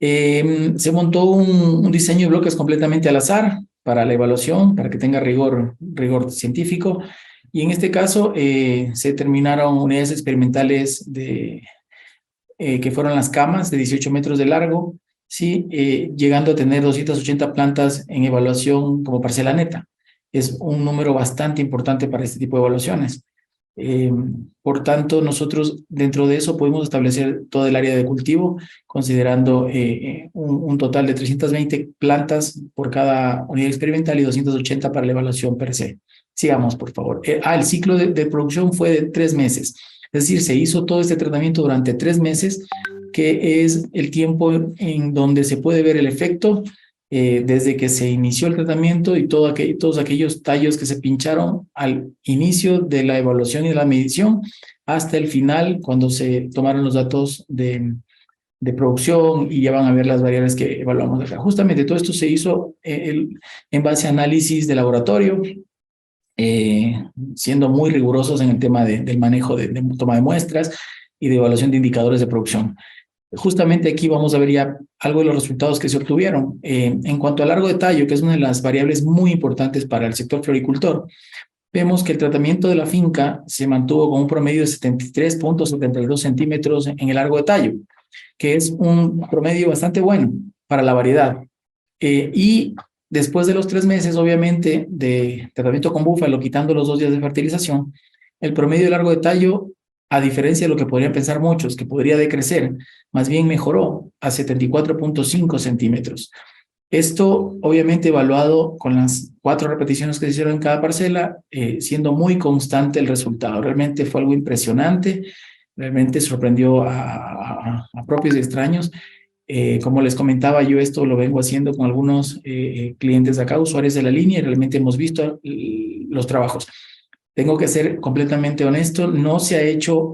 Se montó un diseño de bloques completamente al azar para la evaluación, para que tenga rigor científico. Y en este caso se terminaron unidades experimentales que fueron las camas de 18 metros de largo, ¿sí? Llegando a tener 280 plantas en evaluación como parcela neta. Es un número bastante importante para este tipo de evaluaciones. Por tanto, nosotros dentro de eso podemos establecer todo el área de cultivo, considerando un total de 320 plantas por cada unidad experimental y 280 para la evaluación per se. Sigamos, por favor. El ciclo de producción fue de 3 meses. Es decir, se hizo todo este tratamiento durante 3 meses, que es el tiempo en donde se puede ver el efecto desde que se inició el tratamiento y todos aquellos tallos que se pincharon al inicio de la evaluación y de la medición hasta el final, cuando se tomaron los datos de producción y ya van a ver las variables que evaluamos acá. Justamente todo esto se hizo en base a análisis de laboratorio, siendo muy rigurosos en el tema del manejo de toma de muestras y de evaluación de indicadores de producción. Justamente aquí vamos a ver ya algo de los resultados que se obtuvieron. En cuanto al largo de tallo, que es una de las variables muy importantes para el sector floricultor, vemos que el tratamiento de la finca se mantuvo con un promedio de 73.72 centímetros en el largo de tallo, que es un promedio bastante bueno para la variedad. Y después de los 3 meses, obviamente, de tratamiento con búfalo, quitando los 2 días de fertilización, el promedio de largo de tallo, a diferencia de lo que podrían pensar muchos, que podría decrecer, más bien mejoró a 74.5 centímetros. Esto, obviamente, evaluado con las 4 repeticiones que se hicieron en cada parcela, siendo muy constante el resultado. Realmente fue algo impresionante, realmente sorprendió a propios y extraños. Como les comentaba, yo esto lo vengo haciendo con algunos clientes de acá, usuarios de la línea, y realmente hemos visto los trabajos. Tengo que ser completamente honesto, no se ha hecho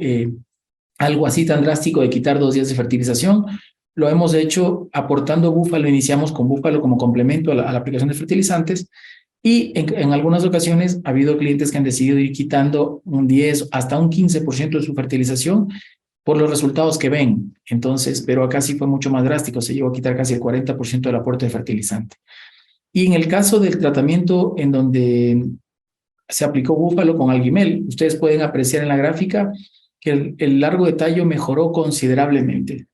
algo así tan drástico de quitar 2 días de fertilización. Lo hemos hecho aportando búfalo, iniciamos con búfalo como complemento a la aplicación de fertilizantes, y en algunas ocasiones ha habido clientes que han decidido ir quitando un 10 hasta un 15% de su fertilización por los resultados que ven. Entonces, pero acá sí fue mucho más drástico, se llegó a quitar casi el 40% del aporte de fertilizante. Y en el caso del tratamiento en donde se aplicó búfalo con alguimel, ustedes pueden apreciar en la gráfica que el largo de tallo mejoró considerablemente.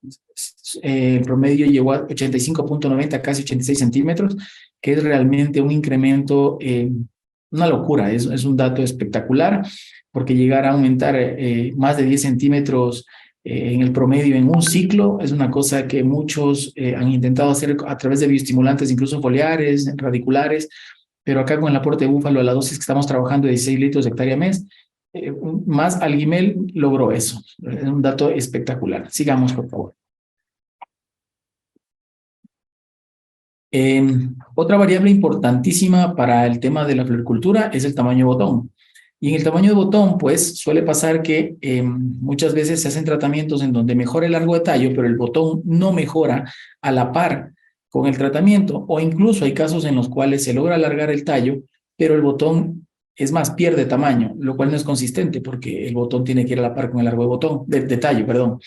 El promedio llegó a 85.90, casi 86 centímetros, que es realmente un incremento, una locura, es un dato espectacular, porque llegar a aumentar más de 10 centímetros en el promedio en un ciclo es una cosa que muchos han intentado hacer a través de bioestimulantes, incluso foliares, radiculares, pero acá con el aporte de búfalo a la dosis que estamos trabajando de 16 litros de hectárea mes, más alguimel logró eso. Es un dato espectacular. Sigamos, por favor. Otra variable importantísima para el tema de la floricultura es el tamaño de botón. Y en el tamaño de botón, pues, suele pasar que muchas veces se hacen tratamientos en donde mejora el largo de tallo, pero el botón no mejora a la par con el tratamiento, o incluso hay casos en los cuales se logra alargar el tallo, pero el botón, es más, pierde tamaño, lo cual no es consistente porque el botón tiene que ir a la par con el largo de botón, de tallo, perdón.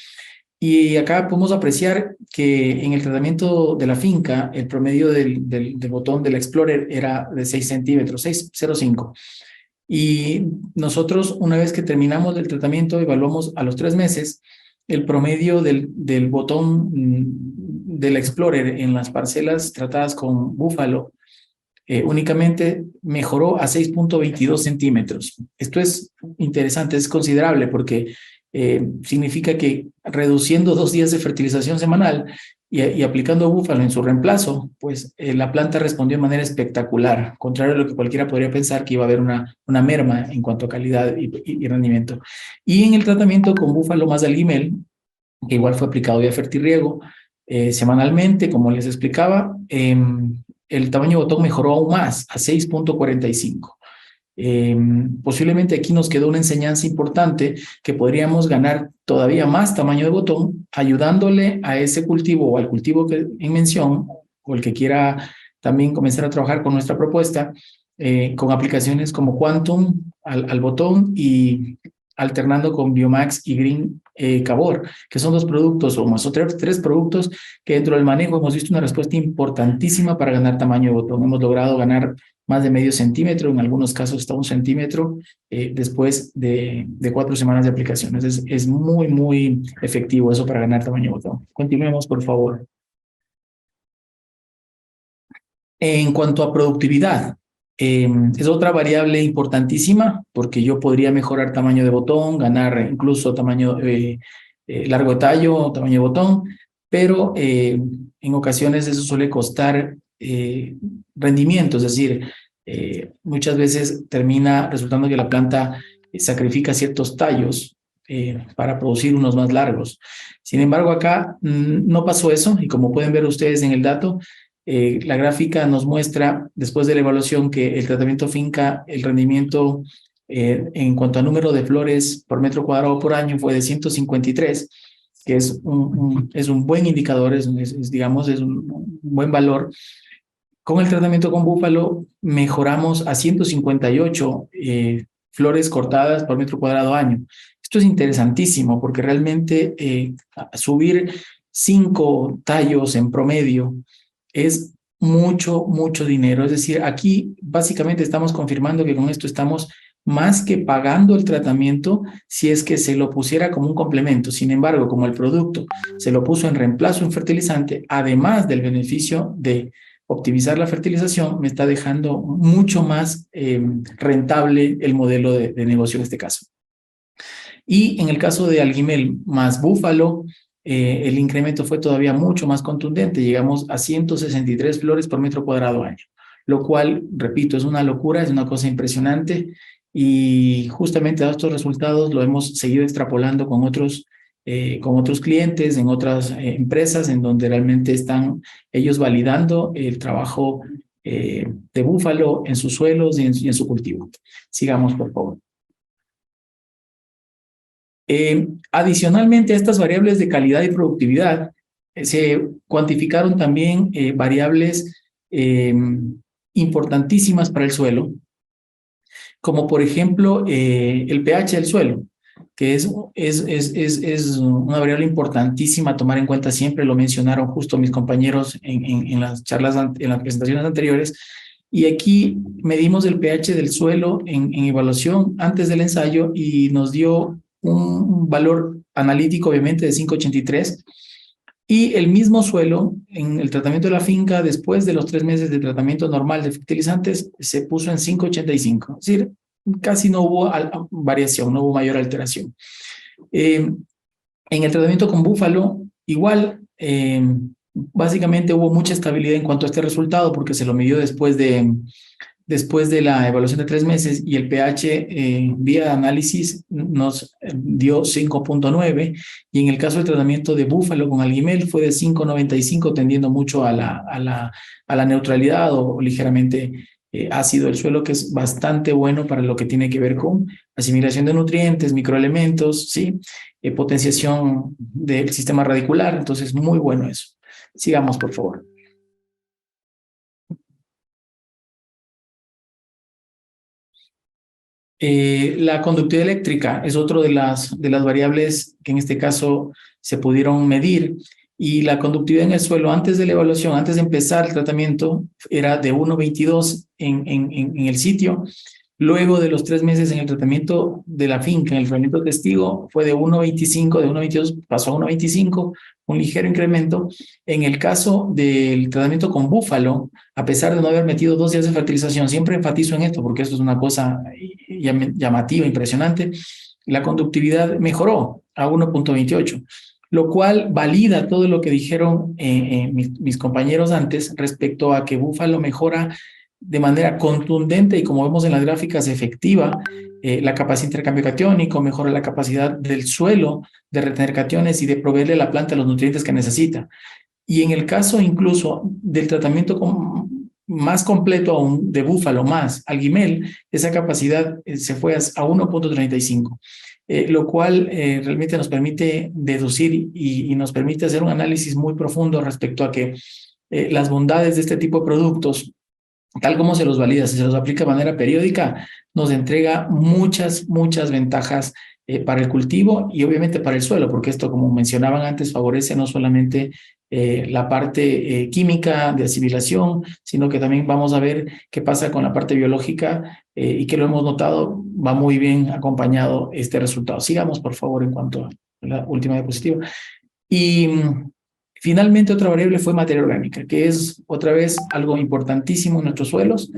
Y acá podemos apreciar que en el tratamiento de la finca, el promedio del botón del Explorer era de 6 centímetros, 6,05. Y nosotros, una vez que terminamos el tratamiento, evaluamos a los 3 meses el promedio del botón del Explorer en las parcelas tratadas con búfalo, únicamente mejoró a 6.22 centímetros. Esto es interesante, es considerable porque significa que reduciendo 2 días de fertilización semanal y aplicando búfalo en su reemplazo, pues la planta respondió de manera espectacular, contrario a lo que cualquiera podría pensar que iba a haber una merma en cuanto a calidad y rendimiento. Y en el tratamiento con búfalo más alguimel, que igual fue aplicado vía fertirriego, semanalmente, como les explicaba, el tamaño de botón mejoró aún más, a 6.45. Posiblemente aquí nos quedó una enseñanza importante que podríamos ganar todavía más tamaño de botón ayudándole a ese cultivo o al cultivo que en mención o el que quiera también comenzar a trabajar con nuestra propuesta, con aplicaciones como Quantum al botón y alternando con Biomax y Green Cabor, que son dos productos, o más o tres productos que dentro del manejo hemos visto una respuesta importantísima para ganar tamaño de botón. Hemos logrado ganar más de medio centímetro, en algunos casos hasta 1 centímetro, después de 4 semanas de aplicaciones. Es muy, muy efectivo eso para ganar tamaño de botón. Continuemos, por favor. En cuanto a productividad, es otra variable importantísima porque yo podría mejorar tamaño de botón, ganar incluso tamaño largo de tallo, tamaño de botón, pero en ocasiones eso suele costar rendimiento, es decir, muchas veces termina resultando que la planta sacrifica ciertos tallos para producir unos más largos. Sin embargo, acá no pasó eso y como pueden ver ustedes en el dato, la gráfica nos muestra, después de la evaluación, que el tratamiento finca, el rendimiento en cuanto a número de flores por metro cuadrado por año fue de 153, que es un buen indicador, digamos, es un buen valor. Con el tratamiento con búfalo mejoramos a 158 flores cortadas por metro cuadrado año. Esto es interesantísimo porque realmente subir 5 tallos en promedio es mucho, mucho dinero. Es decir, aquí básicamente estamos confirmando que con esto estamos más que pagando el tratamiento si es que se lo pusiera como un complemento. Sin embargo, como el producto se lo puso en reemplazo en fertilizante, además del beneficio de optimizar la fertilización, me está dejando mucho más rentable el modelo de negocio en este caso. Y en el caso de Alguimel más búfalo, el incremento fue todavía mucho más contundente. Llegamos a 163 flores por metro cuadrado año, lo cual, repito, es una locura, es una cosa impresionante. Y justamente a estos resultados lo hemos seguido extrapolando con otros clientes, en otras empresas, en donde realmente están ellos validando el trabajo de búfalo en sus suelos y en su cultivo. Sigamos, por favor. Adicionalmente a estas variables de calidad y productividad, se cuantificaron también variables importantísimas para el suelo, como por ejemplo el pH del suelo, que es una variable importantísima a tomar en cuenta siempre, lo mencionaron justo mis compañeros en las charlas, en las presentaciones anteriores, y aquí medimos el pH del suelo en evaluación antes del ensayo y nos dio un valor analítico obviamente de 5.83 y el mismo suelo en el tratamiento de la finca después de los 3 meses de tratamiento normal de fertilizantes se puso en 5.85, es decir, casi no hubo variación, no hubo mayor alteración. En el tratamiento con búfalo igual básicamente hubo mucha estabilidad en cuanto a este resultado porque se lo midió después de la evaluación de 3 meses y el pH vía análisis nos dio 5.9 y en el caso del tratamiento de búfalo con Alguimel fue de 5.95 tendiendo mucho a la neutralidad o ligeramente ácido el suelo, que es bastante bueno para lo que tiene que ver con asimilación de nutrientes, microelementos, ¿sí? Potenciación del sistema radicular, entonces muy bueno eso. Sigamos, por favor. La conductividad eléctrica es otra de las variables que en este caso se pudieron medir y la conductividad en el suelo antes de la evaluación, antes de empezar el tratamiento, era de 1.22 en el sitio. Luego de los 3 meses en el tratamiento de la finca, en el tratamiento testigo, fue de 1.25, de 1.22 pasó a 1.25, un ligero incremento. En el caso del tratamiento con búfalo, a pesar de no haber metido 2 días de fertilización, siempre enfatizo en esto porque esto es una cosa llamativa, impresionante, la conductividad mejoró a 1.28, lo cual valida todo lo que dijeron mis compañeros antes respecto a que búfalo mejora de manera contundente y como vemos en las gráficas efectiva, la capacidad de intercambio catiónico, mejora la capacidad del suelo de retener cationes y de proveerle a la planta los nutrientes que necesita. Y en el caso incluso del tratamiento más completo aún de búfalo más Alguimel, esa capacidad se fue a 1.35, lo cual realmente nos permite deducir y nos permite hacer un análisis muy profundo respecto a que las bondades de este tipo de productos, tal como se los valida, si se los aplica de manera periódica, nos entrega muchas ventajas para el cultivo y obviamente para el suelo, porque esto, como mencionaban antes, favorece no solamente la parte química de asimilación, sino que también vamos a ver qué pasa con la parte biológica y que lo hemos notado, va muy bien acompañado este resultado. Sigamos, por favor, en cuanto a la última diapositiva. Y finalmente, otra variable fue materia orgánica, que es otra vez algo importantísimo en nuestros suelos.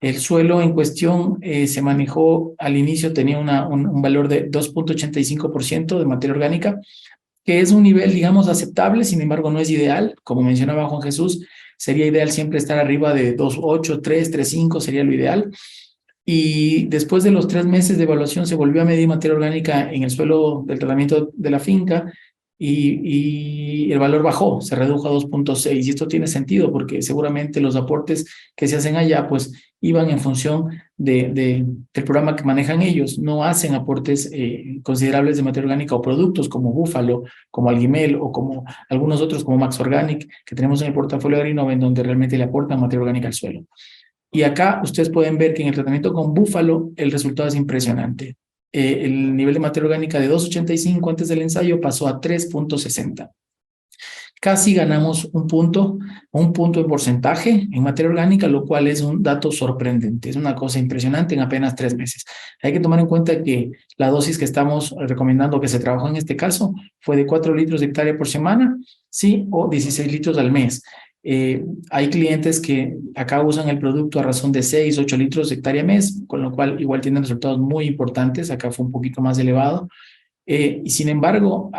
El suelo en cuestión se manejó al inicio, tenía un valor de 2.85% de materia orgánica, que es un nivel, digamos, aceptable, sin embargo no es ideal. Como mencionaba Juan Jesús, sería ideal siempre estar arriba de 2.8, 3.5 sería lo ideal. Y después de los 3 meses de evaluación se volvió a medir materia orgánica en el suelo del tratamiento de la finca y el valor bajó, se redujo a 2.6. Y esto tiene sentido porque seguramente los aportes que se hacen allá pues iban en función del programa que manejan ellos. No hacen aportes considerables de materia orgánica o productos como Búfalo, como Alguimel o como algunos otros como Max Organic que tenemos en el portafolio de Agrinova, en donde realmente le aportan materia orgánica al suelo. Y acá ustedes pueden ver que en el tratamiento con Búfalo el resultado es impresionante. El nivel de materia orgánica de 2.85 antes del ensayo pasó a 3.60. Casi ganamos un punto en porcentaje en materia orgánica, lo cual es un dato sorprendente. Es una cosa impresionante en apenas 3 meses. Hay que tomar en cuenta que la dosis que estamos recomendando que se trabajó en este caso fue de 4 litros de hectárea por semana, ¿sí? O 16 litros al mes. Hay clientes que acá usan el producto a razón de 6, 8 litros de hectárea mes, con lo cual igual tienen resultados muy importantes. Acá fue un poquito más elevado. Y sin embargo,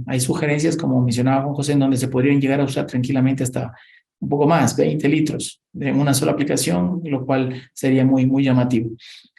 hay sugerencias, como mencionaba Juan José, en donde se podrían llegar a usar tranquilamente hasta un poco más, 20 litros en una sola aplicación, lo cual sería muy llamativo.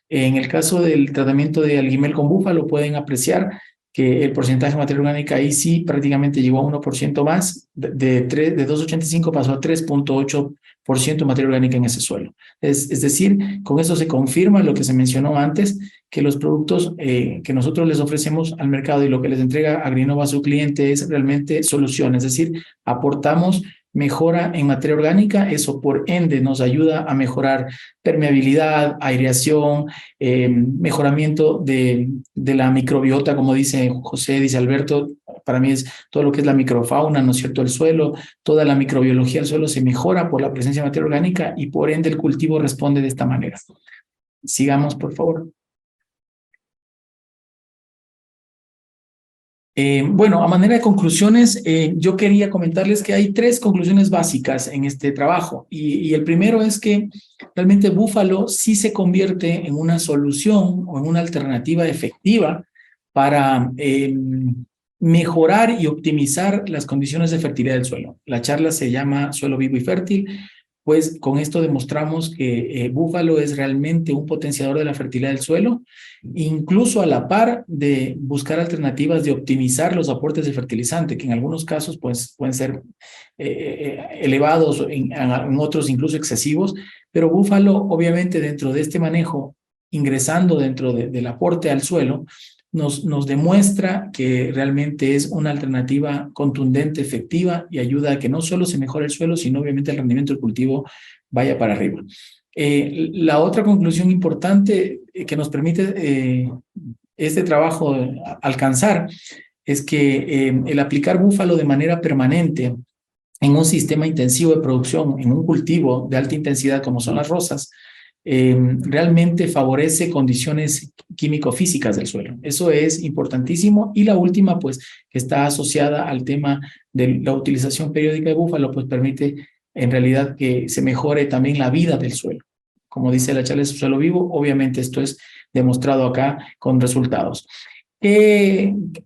En el caso del tratamiento de Alguimel con Búfalo, pueden apreciar que el porcentaje de materia orgánica ahí sí prácticamente llegó a 1% más, de 2.85 pasó a 3.8% de materia orgánica en ese suelo. Es decir, con eso se confirma lo que se mencionó antes, que los productos que nosotros les ofrecemos al mercado y lo que les entrega Agrinova a su cliente es realmente solución, es decir, aportamos mejora en materia orgánica, eso por ende nos ayuda a mejorar permeabilidad, aireación, mejoramiento de la microbiota, como dice José, dice Alberto, para mí es todo lo que es la microfauna, ¿no es cierto?, el suelo, toda la microbiología del suelo se mejora por la presencia de materia orgánica y por ende el cultivo responde de esta manera. Sigamos, por favor. Bueno, a manera de conclusiones, yo quería comentarles que hay 3 conclusiones básicas en este trabajo y el primero es que realmente Búfalo sí se convierte en una solución o en una alternativa efectiva para mejorar y optimizar las condiciones de fertilidad del suelo. La charla se llama Suelo Vivo y Fértil. Pues con esto demostramos que Búfalo es realmente un potenciador de la fertilidad del suelo, incluso a la par de buscar alternativas de optimizar los aportes de fertilizante, que en algunos casos pues, pueden ser elevados, en otros incluso excesivos, pero Búfalo obviamente dentro de este manejo, ingresando dentro del aporte al suelo, nos demuestra que realmente es una alternativa contundente, efectiva y ayuda a que no solo se mejore el suelo, sino obviamente el rendimiento del cultivo vaya para arriba. La otra conclusión importante que nos permite este trabajo alcanzar es que el aplicar Búfalo de manera permanente en un sistema intensivo de producción, en un cultivo de alta intensidad como son las rosas, realmente favorece condiciones químico-físicas del suelo. Eso es importantísimo. Y la última, pues, que está asociada al tema de la utilización periódica de Búfalo, pues permite en realidad que se mejore también la vida del suelo. Como dice la charla de Suelo Vivo, obviamente esto es demostrado acá con resultados.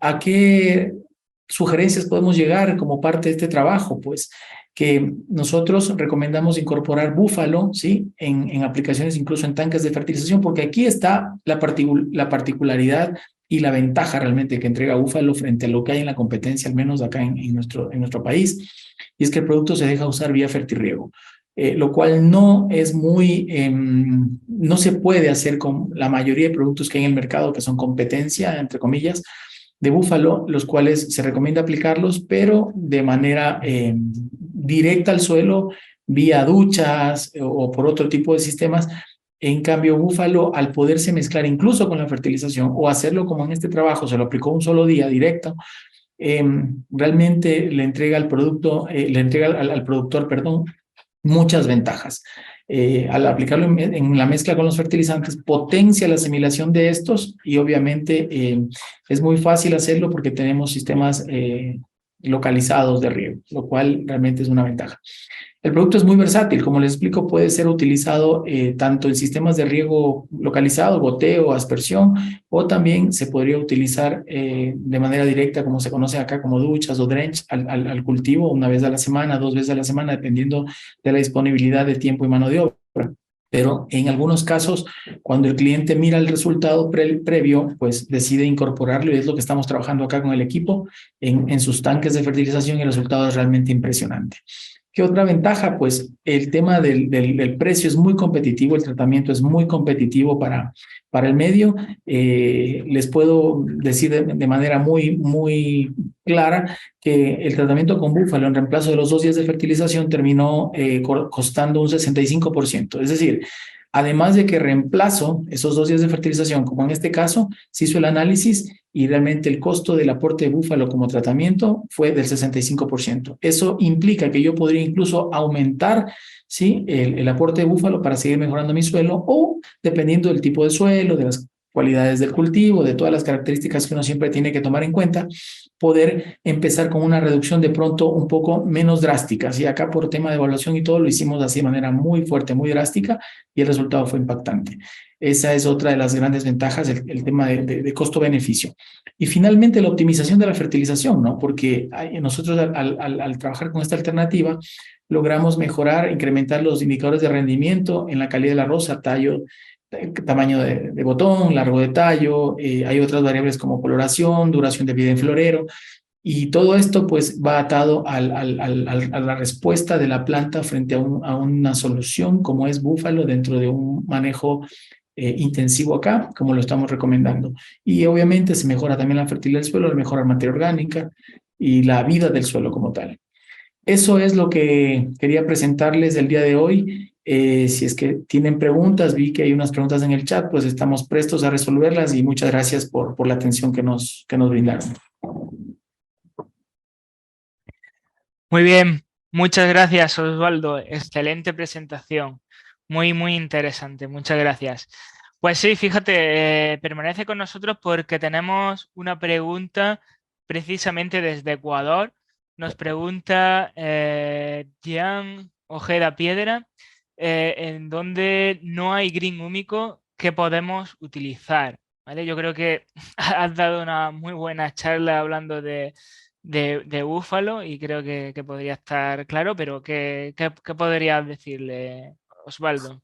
¿A qué sugerencias podemos llegar como parte de este trabajo? Pues que nosotros recomendamos incorporar Búfalo, ¿sí?, en aplicaciones, incluso en tanques de fertilización, porque aquí está la particularidad y la ventaja realmente que entrega Búfalo frente a lo que hay en la competencia, al menos acá en nuestro país, y es que el producto se deja usar vía fertirriego, lo cual no es no se puede hacer con la mayoría de productos que hay en el mercado, que son competencia, entre comillas, de Búfalo, los cuales se recomienda aplicarlos, pero de manera directa al suelo vía duchas o por otro tipo de sistemas. En cambio, búfalo, al poderse mezclar incluso con la fertilización o hacerlo como en este trabajo, se lo aplicó un solo día directo, realmente le entrega al producto, le entrega al productor, perdón, muchas ventajas. Al aplicarlo en la mezcla con los fertilizantes, potencia la asimilación de estos y obviamente es muy fácil hacerlo porque tenemos sistemas localizados de riego, lo cual realmente es una ventaja. El producto es muy versátil, como les explico, puede ser utilizado tanto en sistemas de riego localizado, goteo, aspersión, o también se podría utilizar de manera directa, como se conoce acá, como duchas o drench, al cultivo una vez a la semana, 2 veces a la semana, dependiendo de la disponibilidad de tiempo y mano de obra. Pero en algunos casos, cuando el cliente mira el resultado previo, pues decide incorporarlo y es lo que estamos trabajando acá con el equipo en sus tanques de fertilización y el resultado es realmente impresionante. ¿Qué otra ventaja? Pues el tema del precio es muy competitivo, el tratamiento es muy competitivo para el medio. Les puedo decir de manera muy clara que el tratamiento con búfalo en reemplazo de los 2 días de fertilización terminó costando un 65%. Es decir, además de que reemplazo esos 2 días de fertilización, como en este caso, se hizo el análisis y realmente el costo del aporte de búfalo como tratamiento fue del 65%. Eso implica que yo podría incluso aumentar, ¿sí?, el aporte de búfalo para seguir mejorando mi suelo o, dependiendo del tipo de suelo, de las cualidades del cultivo, de todas las características que uno siempre tiene que tomar en cuenta, poder empezar con una reducción de pronto un poco menos drástica. Y acá por tema de evaluación y todo lo hicimos así de manera muy fuerte, muy drástica y el resultado fue impactante. Esa es otra de las grandes ventajas, el tema de costo-beneficio. Y finalmente la optimización de la fertilización, ¿no? Porque nosotros al trabajar con esta alternativa logramos mejorar, incrementar los indicadores de rendimiento en la calidad de la rosa, tallo, tamaño de botón, largo de tallo, hay otras variables como coloración, duración de vida en florero, y todo esto pues va atado a la respuesta de la planta frente a una solución como es búfalo dentro de un manejo intensivo acá, como lo estamos recomendando. Y obviamente se mejora también la fertilidad del suelo, mejora la materia orgánica y la vida del suelo como tal. Eso es lo que quería presentarles el día de hoy. Si es que tienen preguntas, vi que hay unas preguntas en el chat, pues estamos prestos a resolverlas y muchas gracias por la atención que nos brindaron. Muy bien, muchas gracias, Osvaldo. Excelente presentación. Muy interesante. Muchas gracias. Pues sí, fíjate, permanece con nosotros porque tenemos una pregunta precisamente desde Ecuador. Nos pregunta Jean Ojeda Piedra, en donde no hay green húmico que podemos utilizar. ¿Vale? Yo creo que has dado una muy buena charla hablando de búfalo y creo que podría estar claro, pero ¿qué podrías decirle, Osvaldo?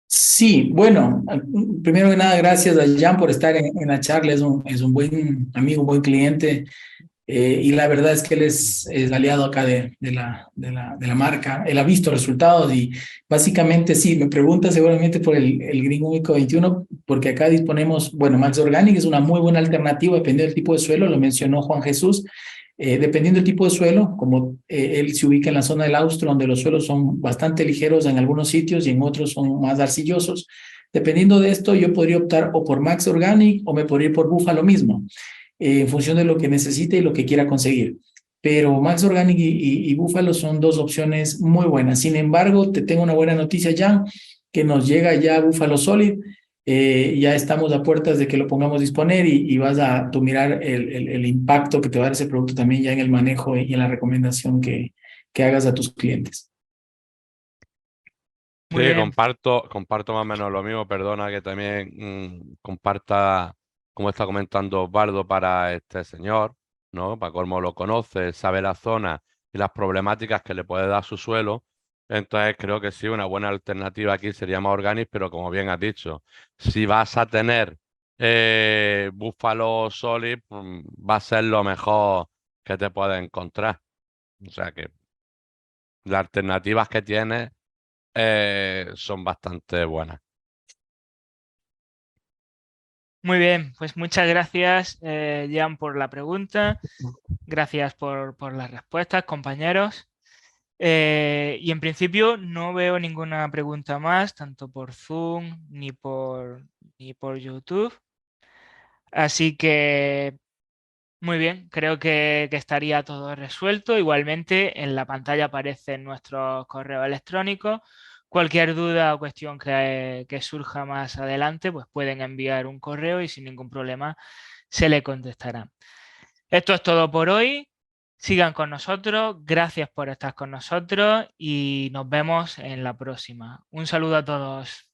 Sí, bueno, primero que nada, gracias a Jan por estar en la charla, es un buen amigo, un buen cliente, y la verdad es que él es aliado acá de la marca, él ha visto resultados y básicamente sí, me pregunta seguramente por el Green Único 21, porque acá disponemos, bueno, Max Organic es una muy buena alternativa, dependiendo del tipo de suelo, lo mencionó Juan Jesús. Dependiendo del tipo de suelo, como él se ubica en la zona del Austro, donde los suelos son bastante ligeros en algunos sitios y en otros son más arcillosos. Dependiendo de esto, yo podría optar o por Max Organic o me podría ir por Búfalo mismo, en función de lo que necesite y lo que quiera conseguir. Pero Max Organic y Búfalo son dos opciones muy buenas. Sin embargo, te tengo una buena noticia, Jan, que nos llega ya Búfalo Solid. Ya estamos a puertas de que lo pongamos a disponer y vas a tú mirar el impacto que te va a dar ese producto también ya en el manejo y en la recomendación que hagas a tus clientes. Muy Sí, bien. comparto más o menos lo mismo. Perdona que también comparta, como está comentando Osvaldo, para este señor, ¿no? Para cómo lo conoce, sabe la zona y las problemáticas que le puede dar su suelo. Entonces creo que sí, una buena alternativa aquí sería más Organic, pero como bien has dicho, si vas a tener Buffalo Solid, va a ser lo mejor que te puedes encontrar. O sea que las alternativas que tienes son bastante buenas. Muy bien, pues muchas gracias, Jan, por la pregunta. Gracias por las respuestas, compañeros. Y en principio no veo ninguna pregunta más, tanto por Zoom ni por YouTube. Así que muy bien, creo que estaría todo resuelto. Igualmente en la pantalla aparecen nuestros correos electrónicos. Cualquier duda o cuestión que surja más adelante, pues pueden enviar un correo y sin ningún problema se le contestará. Esto es todo por hoy. Sigan con nosotros. Gracias por estar con nosotros y nos vemos en la próxima. Un saludo a todos.